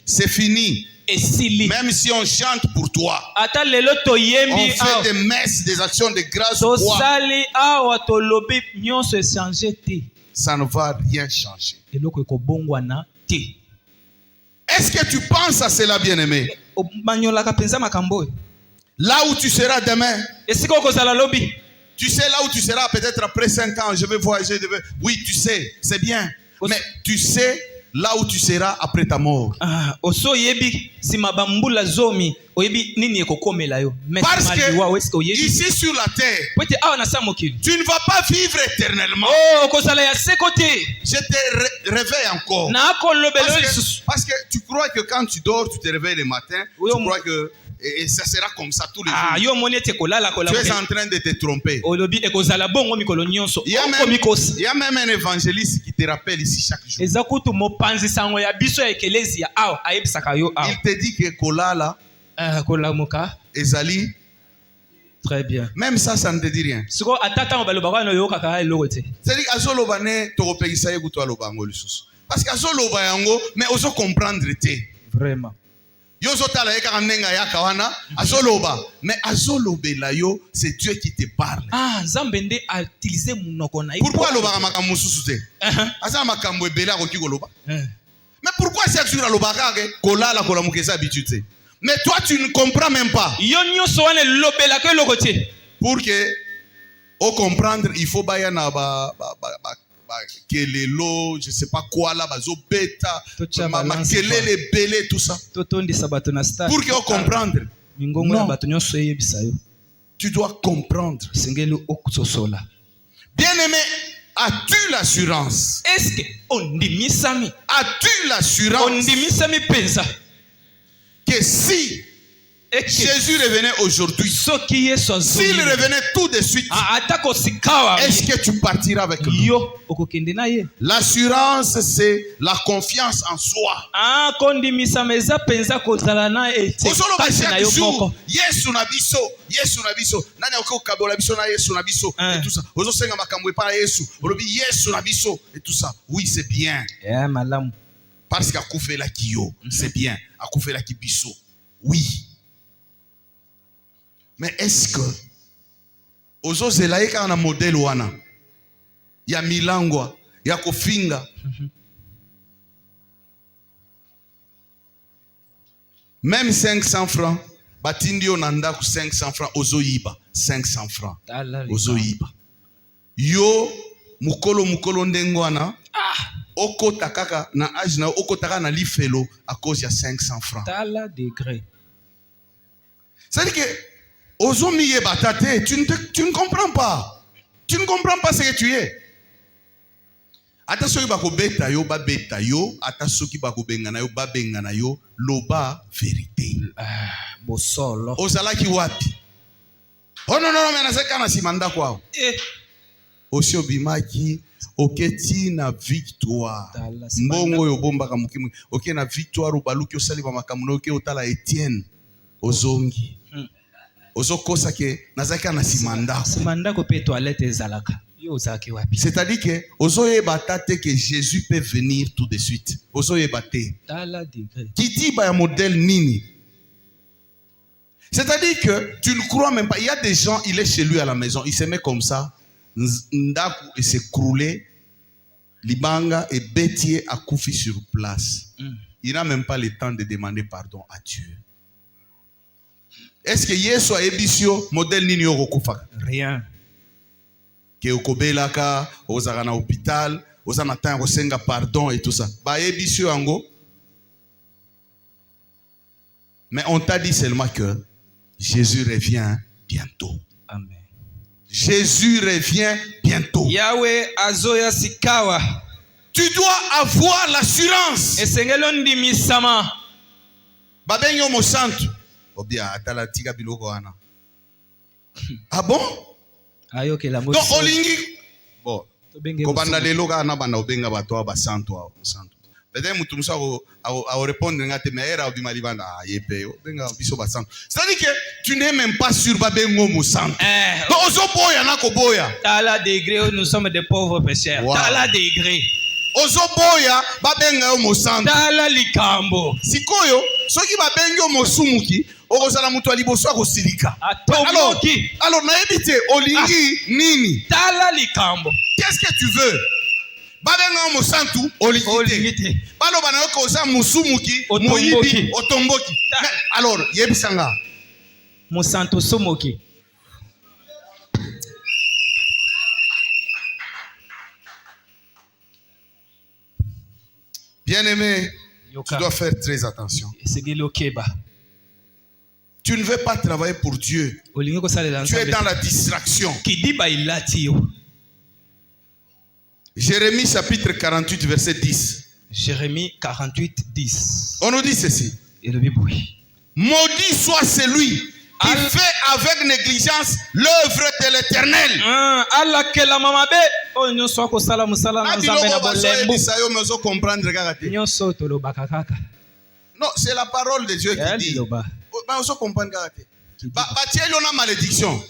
c'est fini. Même si on chante pour toi, on fait des messes, des actions de grâce, ça ne va rien changer. Est-ce que tu penses à cela, bien-aimé? Là où tu seras demain, tu sais là où tu seras peut-être après 5 ans, je vais voyager. Oui, tu sais, c'est bien. Mais tu sais là où tu seras après ta mort. Parce que ici sur la terre, tu ne vas pas vivre éternellement. Je te réveille encore. Parce que tu crois que quand tu dors, tu te réveilles le matin, tu crois que et ça sera comme ça tous les jours. Tu es en train de te tromper. Il y a même un évangéliste qui te rappelle ici chaque jour. Il te dit que Kolala, Ezali. Très bien. Même ça ne te dit rien. C'est-à-dire parce que mais oso comprendre te. Vraiment. Mais c'est Dieu qui te parle. Pourquoi mais pourquoi c'est sur mais toi tu ne comprends même pas. Pour que au comprendre, il faut kelelo, je sais pas quoi là, bazo beta, makelele belé, tout ça. Pour qu'on comprendre. Non. Tu dois comprendre. Bien-aimé, as-tu l'assurance? Est-ce que as-tu l'assurance que si Jésus revenait aujourd'hui, s'il revenait tout de suite, est-ce que tu partiras avec lui? L'assurance, c'est la confiance en soi. Oui, c'est bien. Parce qu'à Koufela Kiyo, c'est bien. À Koufela Kibiso, oui. Mais est-ce que ozo zelaika na modèle wana ya milangwa ya kofinga même 500 francs batindi onanda ku 500 francs ozo yiba 500 francs ozo yiba yo mukolo ndengwana okota kaka na âge na okota na lifelo à cause ya 500 francs. C'est-à-dire que tu ne comprends pas. Tu ne comprends pas ce que tu es. Attention, bako beta yo ba beta yo, attention ki bako bengana yo ba bengana yo, loba vérité. Bosolo. Ozala ki wapi? Oh non, mais naseka na simanda kwao. Osio bimaki oketi na victoire. Mbongo yo bomba ka mukimu. Ok na victoire obaluki osali ba makamuno ke otala Etienne ozongi. C'est-à-dire que Jésus peut venir tout de suite. Qui dit modèle nini? C'est-à-dire que tu ne crois même pas. Il y a des gens, il est chez lui à la maison, il se met comme ça, il s'est croulé, libanga et bêtier à koufi sur place. Il n'a même pas le temps de demander pardon à Dieu. Est-ce que Yesu a ebisio modèle nini yokokufa? Rien. Que okobelaka, ozaka na hôpital, ozana temps kosenga pardon et tout ça. Ba ebisio ango. Mais on t'a dit seulement que Jésus revient bientôt. Amen. Jésus revient bientôt. Yahweh azoya sikawa. Tu dois avoir l'assurance. Esengelondi misama. Babenyo mo santu. Obia atala tika biloko wana. Ah bon? Ayoke la donc olingi. Bon. Kobanda lelo kana banda obenga bato ba santu wa santu. Peut-être mutu musa a répondre ngate meera obima libanda yepe obenga biso ba santu. C'est-à-dire que tu n'es même pas sûr babengo mo santu. Donc ozo boya na ko boya. Tala degré nous sommes des pauvres pécheurs. Wow. Tala degré. Ozo boya babenga mo santu. Tala likambo. Sikoyo soki babenga mo sumuki okozala mutu aliboso akosilika. Alors na ebite olingi nini? Tala likambo. Qu'est-ce que tu veux? Babenga mo santu olingi. Balo bana ko za musumuki moyibi otomboki. Alors yebisanga mo santu somoki. Bien-aimé, tu dois faire très attention. Tu ne veux pas travailler pour Dieu. Tu es dans la distraction. Jérémie chapitre 48 verset 10. Jérémie 48 10. On nous dit ceci. Maudit soit celui qui fait avec négligence l'œuvre de l'Éternel. Non, c'est la parole de Dieu qui dit. Malédiction.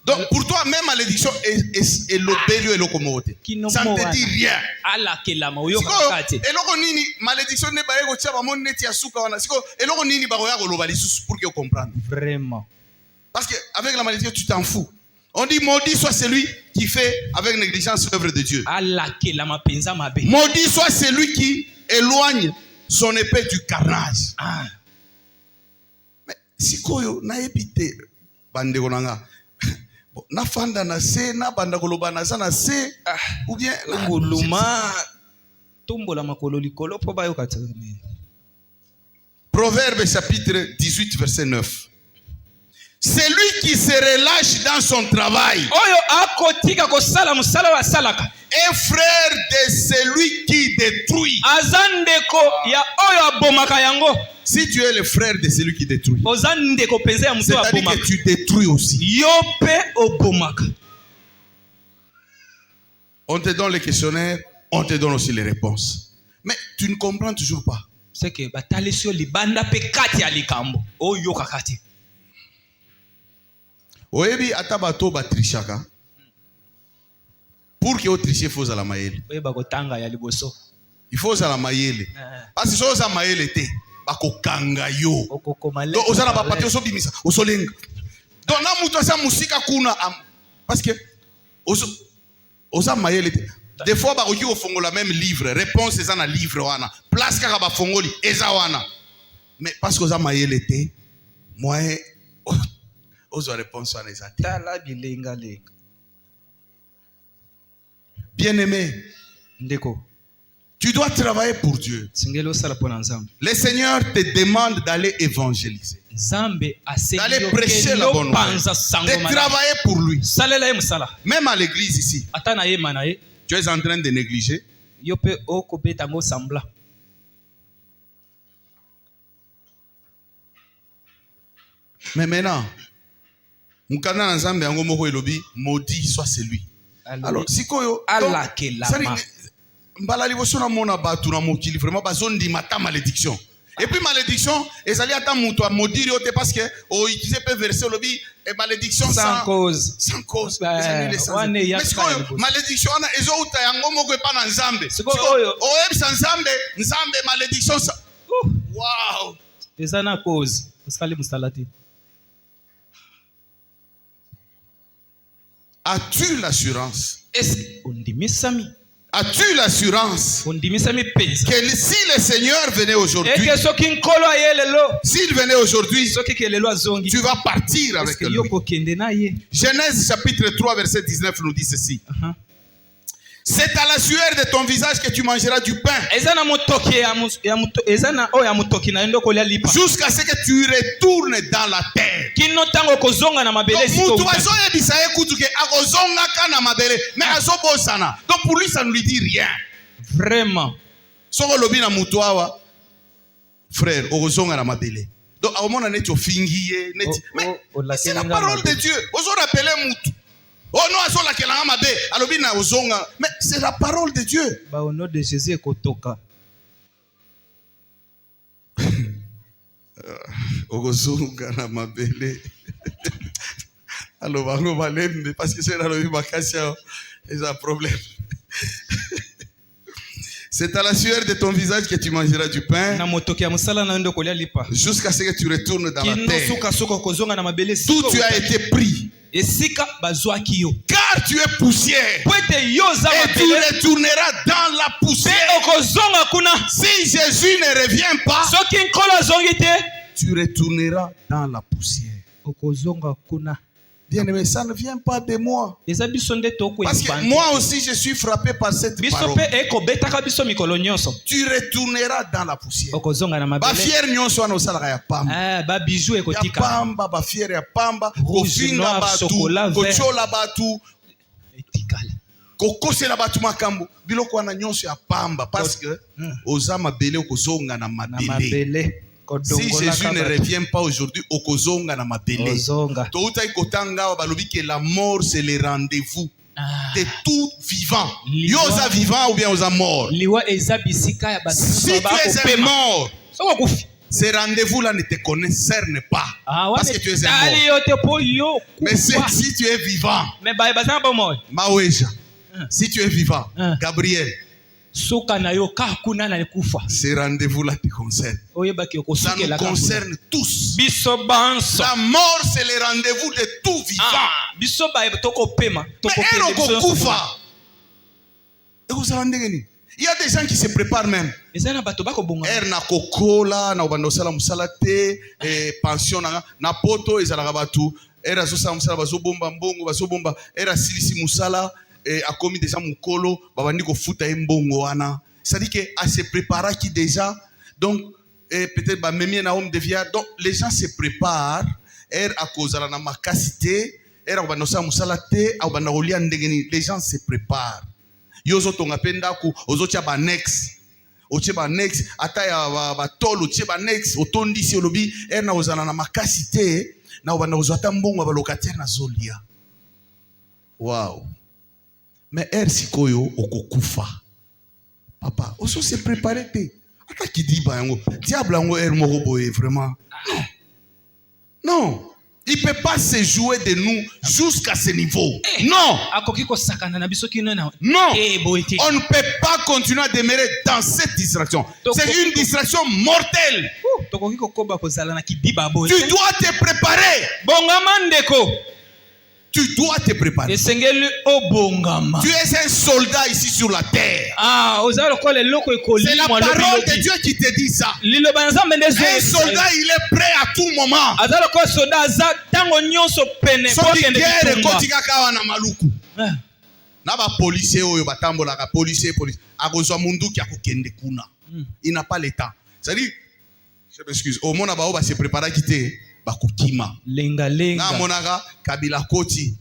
Donc pour toi, même malédiction est l'obélu et le commoté. Ça ne te dit rien. Malédiction n'est pas vraiment. Parce qu'avec la malédiction, tu t'en fous. On dit maudit soit celui qui fait avec négligence l'œuvre de Dieu. Maudit soit celui qui éloigne son épée du carnage. Mais si koyo na épité bande konanga na fanda na se na banda koloba na za na se ou bien nguluma tombola makolo likolo po bayo katani. Proverbe chapitre 18 verset 9. Celui qui se relâche dans son travail est frère de celui qui détruit. Si tu es le frère de celui qui détruit, c'est-à-dire que tu détruis aussi. On te donne les questionnaires, on te donne aussi les réponses. Mais tu ne comprends toujours pas. C'est que oyebi atabato batrishaka pour que otricher faut za la mayele. Il faut za la mayele. Parce que so za mayele te bakokanga yo. Donc ozana ba papier so bimisa osolenga. Donc na muto sa musika kuna parce que oza mayele te. Des fois bakoki ofongola même livre, réponse eza na livre wana. Place kaka ba fongoli eza wana. Mais parce que oza mayele te, moi bien-aimé, tu dois travailler pour Dieu. Le Seigneur te demande d'aller évangéliser, d'aller prêcher la bonne nouvelle, de travailler pour lui. Même à l'église ici, tu es en train de négliger. Mais maintenant, maudit soit celui. Alors, si koyo mbala liboso na mona batu na mokili vraiment bazondi mata malédiction. Et puis malédiction, et ça lui attend mouton à maudire parce que utiliser peut verser le bi et malédiction sans cause. Sans cause. Mais ce que malédiction on a ezouta yango moko pa na nzambe. O sans nzambe, nzambe malédiction ça. Wow. Eza na cause. Osali musalati. As-tu l'assurance? Est-ce ondimisami? As-tu l'assurance que si le Seigneur venait aujourd'hui, s'il venait aujourd'hui, tu vas partir avec lui? Genèse chapitre 3 verset 19 nous dit ceci. C'est à la sueur de ton visage que tu mangeras du pain. Jusqu'à ce que tu retournes dans la terre. Donc pour lui, ça ne lui dit rien. Vraiment. Frère, donc à un moment donné, tu fingies. Mais c'est la parole de Dieu. Oh non, mais c'est la parole de Dieu. Au nom de Jésus, kotoka. Parce que c'est un problème. C'est à la sueur de ton visage que tu mangeras du pain jusqu'à ce que tu retournes dans la terre. D'où tu as été pris. Car tu es poussière. Et tu retourneras dans la poussière. Si Jésus ne revient pas, tu retourneras dans la poussière. Bien-aimé, ça ne vient pas de moi. Parce que moi aussi, je suis frappé par cette parole. Tu retourneras dans la poussière. Ba fier nyonso ana osala ya pamba. Ba bijou ekotika. Ya pamba, ba fier ya pamba, kofinga batu, kochola batu, etikala. Kokosela batu makambo, biloko wana nyonso ya pamba parce que ozama bele okozonga na mabele. Si Jésus ne revient pas aujourd'hui, okozonga na mabele. Touta ikotanga balobi que la mort c'est le rendez-vous de tout vivant. Yoza vivant ou bien oza mort. Si tu es un mort, ces rendez-vous-là ne te concernent pas. Parce que tu es un mort. Mais si tu es vivant, Maweja, si tu es vivant, Gabriel, ces rendez-vous-là te concernent. Ça nous concerne tous. La mort, c'est le rendez-vous de tout vivant. Mais il y a des gens qui se préparent même. Na kokola na obanda osala musala te pension na poto ezalaka batu era zo sala musala bazo bomba mbongo bazo bomba era silisi musala a commis déjà mukolo babandi ko futa mbongo wana. C'est-à-dire que à se préparer qui déjà donc peut-être ba memi na homme devient donc les gens se préparent à cause de la makasité era obanda osala musala te obanda olia ndengeni les gens se préparent. Yozo tonga penda ku ozotia ba next otie ba next ata ya ba tolo otie ba next otondi si olobi na ozana na makasité na obanda ozata mbongo ba locataire na zolia. Wow. Mais sikoyo okokufa. Papa, oso se préparer te. Ata ki di ba yango. Diable yango moko boye vraiment. Non. Il ne peut pas se jouer de nous jusqu'à ce niveau. Non. Non. On ne peut pas continuer à demeurer dans cette distraction. C'est une distraction mortelle. Tu dois te préparer. Tu dois te préparer. Tu es un soldat ici sur la terre. C'est la parole de Dieu qui te dit ça. Un soldat, il est prêt à tout moment. Il n'a pas le temps. C'est-à-dire, je m'excuse, au monde va se préparer à quitter. Bakukima. Na monaka kabila koti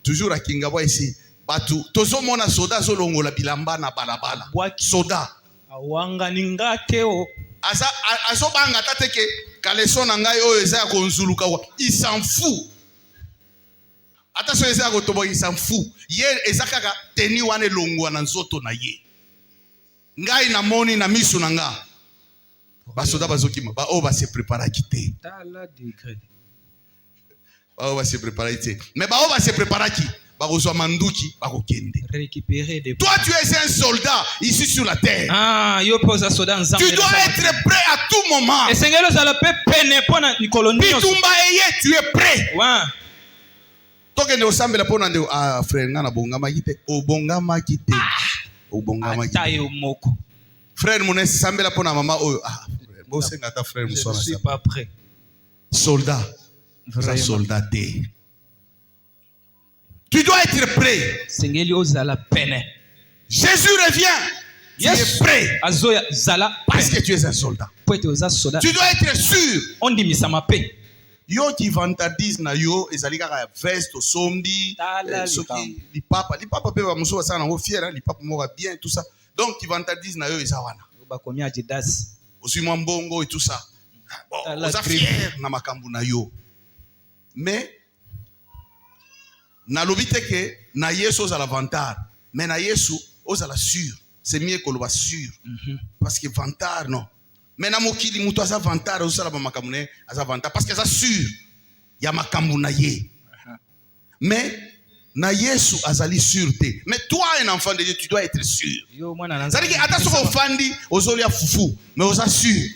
toujours à Kingabwa ici. Batu tozo mona soda zolongo la bilamba na balabala. Soda. Awanga ningateo. Asa aso banga tateke kaleso na ngai oyo eza konzuluka wa. Il s'en fout. Attention eza ko tobo il s'en fout. Ye ezaka ka teni wane longo na nzoto na ye. Ngai na moni na misu na nga. basoda bazokima ba o ba se préparer à quitter. Ba o ba se préparer à quitter. Mais ba o ba se préparer qui? Ba kozwa manduki ba kokende. Récupérer des. Toi tu es un soldat ici sur la terre. Ah, yo posa soda nzambe. Tu dois être prêt à tout moment. Esengelo za la pe pene pona nikolonio. Bitumba eye, tu es prêt. Ouais. Tokende osambela pona nde frère ngana bongama kite, obongama kite. Obongama kite. Atayo moko. Frère monesi sambela pona mama oyo bosenga ta frère musona. Je suis pas prêt. Soldat. Vraiment. Soldat. Tu dois être prêt. Jésus revient. Tu es prêt. Parce que tu es un soldat. Tu dois être sûr. Yo qui vantardise na yo ezalika ka veste sombi soki li papa pe ba muso sana ngo fier li papa mo bien tout ça. Donc qui vantardise na yo ezawana. Ba komi Adidas. Aussi moi mbongo et tout ça. Bon, on est fier na makambu na yo. Mais na lobite que na Yesu aux l'avantage, mais na Yesu aux la sûr. C'est mieux que le sûr. Parce que vantage non. Mais na mokili muto asa vantage aux la makambu ne asa vantage parce que ça sûr. Ya makambu na ye. Mais na Yesu azali sûreté. Mais toi un enfant de Dieu tu dois être sûr. C'est-à-dire que attention au fandi aux ya fufu mais aux sûr.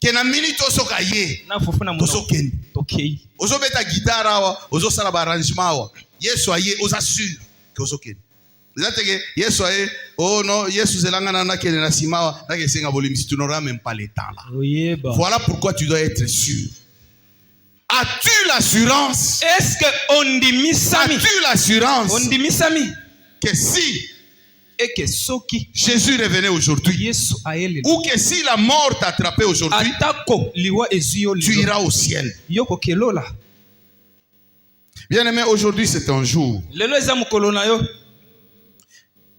Que na minute osoka ye na fufu na muto okay ozo beta guitare awa ozo sala ba arrangement awa Yesu aye oza sûr que ozo ken ezateke Yesu aye oh non Yesu zelanga na kene na simawa na ke senga bolimi tu n'auras même pas le temps là. Voilà pourquoi tu dois être sûr. As-tu l'assurance? Est-ce que on dit misami? As-tu l'assurance? On dit misami que si et que soki Jésus revenait aujourd'hui, ou que si la mort t'a attrapé aujourd'hui, tu iras au ciel. Bien aimé, aujourd'hui c'est un jour.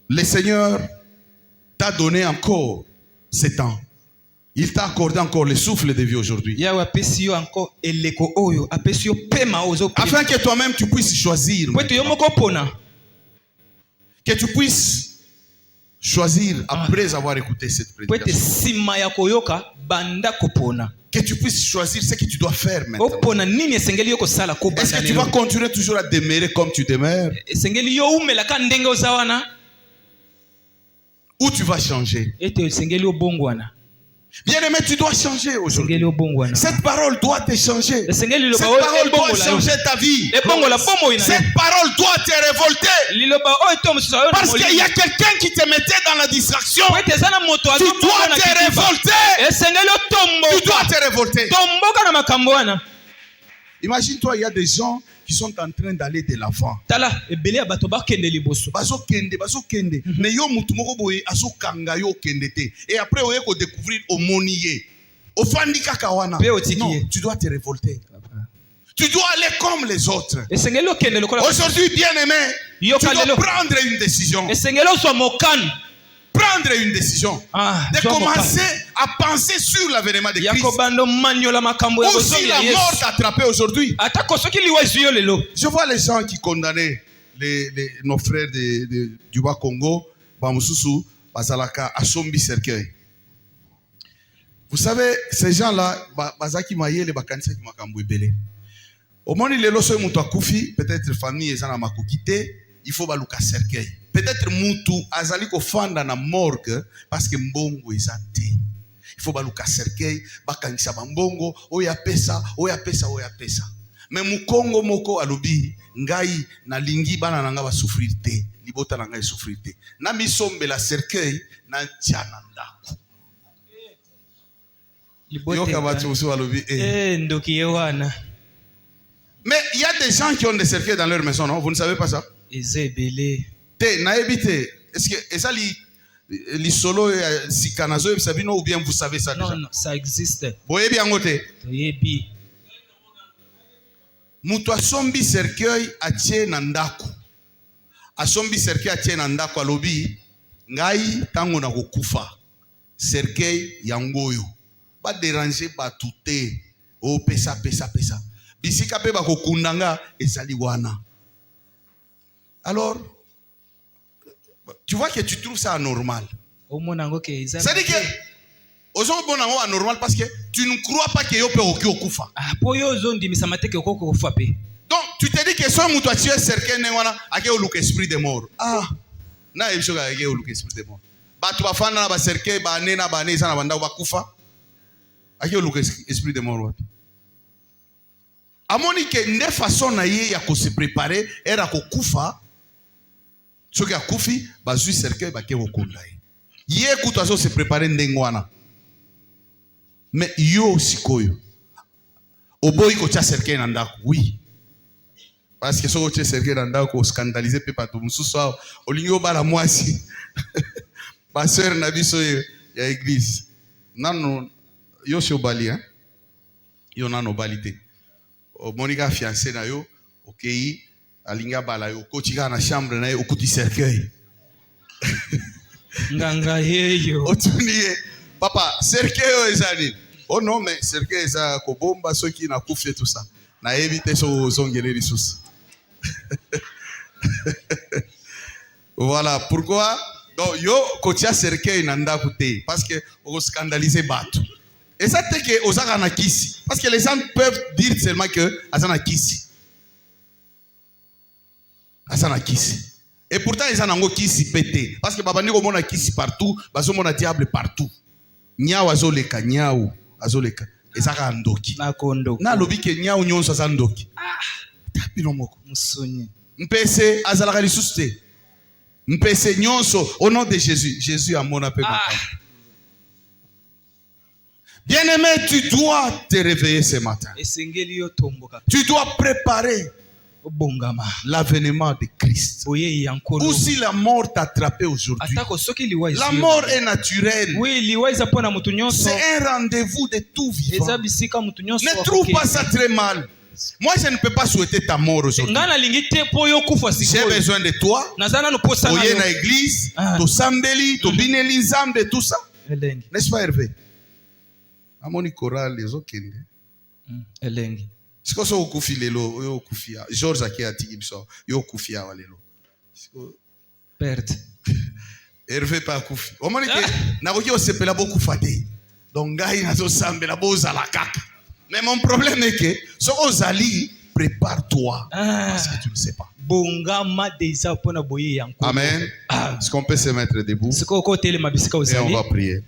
Le Seigneur t'a donné encore ce temps. Il t'a accordé encore le souffle de vie aujourd'hui. Afin que toi-même tu puisses choisir. Que tu puisses choisir après avoir écouté cette prédication. Que tu puisses choisir ce que tu dois faire maintenant. Est-ce que tu vas continuer toujours à demeurer comme tu demeures? Ou tu vas changer? Bien-aimé, tu dois changer aujourd'hui. Cette parole doit te changer. Cette parole doit changer ta vie. Cette parole doit te révolter. Parce qu'il y a quelqu'un qui te mettait dans la distraction. Tu dois te révolter. Tu dois te révolter. Imagine-toi, il y a des gens qui sont en train d'aller de l'avant. Mais yo mutu moko boye aso kanga yo kendete. Et après on va découvrir au monier. Au fandika kawana. Non, tu dois te révolter. Tu dois aller comme les autres. Aujourd'hui, bien-aimé, tu dois prendre une décision. Prendre une décision de commencer à penser sur l'avènement de Christ. Ou si la mort t'a attrapé aujourd'hui. Je vois les gens qui condamnaient nos frères du Bas-Congo, Bazalaka, Asombi Cercueil. Vous savez, ces gens-là, Bazaki Mayele, Bakanisa qui Makambo Ebele. Au moment où les lois sont Koufi, peut-être famille et Zana Makokite, il faut baluka cercueil. Peut-être mutu azali ko fanda na morgue parce que mbongo ezate. Il faut baluka cercueil, bakangisa mbongo, oya pesa. Mais mukongo moko alobi ngai na lingi bana nanga ba souffrir te, libota nanga e souffrir te. Na misombe la cercueil na tiana ndako. Yoka batu usu alobi ndoki yewana. Mais il y a des gens qui ont des cercueils dans leur maison, non? Vous ne savez pas ça? Est-ce que ça li solo si kanazo sabino ou bien vous savez ça déjà? Non, ça existe. Boye bien ngote. Mutu asombi cercueil atie na ndako. Asombi cercueil atie na ndako alobi ngai tango na kokufa. Cercueil yangoyo. Ba déranger ba touté. O pesa. Bisika pe ba kokundanga ezali wana. Alors, tu vois que tu trouves ça anormal. C'est-à-dire que Ozo bon nango normal parce que tu ne crois pas que yo peut okufa. Ah po yo zondi misamate ke okufa pe. Donc tu te dis que soit muto a tué cercle nengwana ake oluka esprit de mort. Ah. Na ebisho ka ake oluka esprit de mort. Ba tu bafana na ba cercle ba nena ba neza na banda ba kufa. Ake oluka esprit de mort wapi. Amoni ke nde façon na ye ya ko se préparer era ko kufa. Soki akufi ba zui cercle ba ke okunda ye. Ye kutazo se préparer ndengwana. Mais yo sikoyo. Oboyi ko tia cercle na ndako. Oui. Parce que so tia cercle na ndako scandaliser pe pato mususu olingo bala mwasi. Ba sœur na biso ya église. Nano yo si obali hein. Yo nano balite. O monika fiancé na yo, okay, alinga bala yo kotika na chambre na yo okuti cercueil. Nganga yeyo. Otuniye papa cercueil ezali. Oh non mais cercueil eza ko bomba soki na kufe tout ça. Na éviter so zongele lisusu. Voilà pourquoi donc yo kotia cercueil na ndako te parce que on scandaliser bato. Et ça c'est que osaka na kisi parce que les gens peuvent dire seulement que asana kisi. Asana kisi. Et pourtant ils en ont kisi pété parce que baba ndiko mona kisi partout, bazo mona diable partout. Nyao azoleka nyao azoleka. Ezaka ndoki. Na kondo. Na lobi ke nyao nyonso za ndoki. Ah, tapilo moko musonye. Mpese azalaka lisusu te. Mpese nyonso au nom de Jésus. Jésus a mon appel. Bien-aimé, tu dois te réveiller ce matin. Tu dois préparer l'avènement de Christ. Ou si la mort t'a attrapé aujourd'hui. La mort est naturelle. C'est un rendez-vous de tout vivant. Ne trouve pas ça très mal. Moi, je ne peux pas souhaiter ta mort aujourd'hui. J'ai besoin de toi. Oye na église, to sambeli, to bineli nzambe, tout ça. N'est-ce pas Hervé? Amoni choral les okende. Elengi. Siko so okufi lelo, yo okufia. George akia tigibiso, yo okufia walelo. Siko perte. Hervé pa okufi. Omoni ke na koki osepela boku fate. Donc ngai na zo sambela boza la kaka. Mais mon problème est que ce Ozali, prépare-toi parce que tu ne sais pas. Amen. Est-ce qu'on peut se mettre debout? Et on va prier.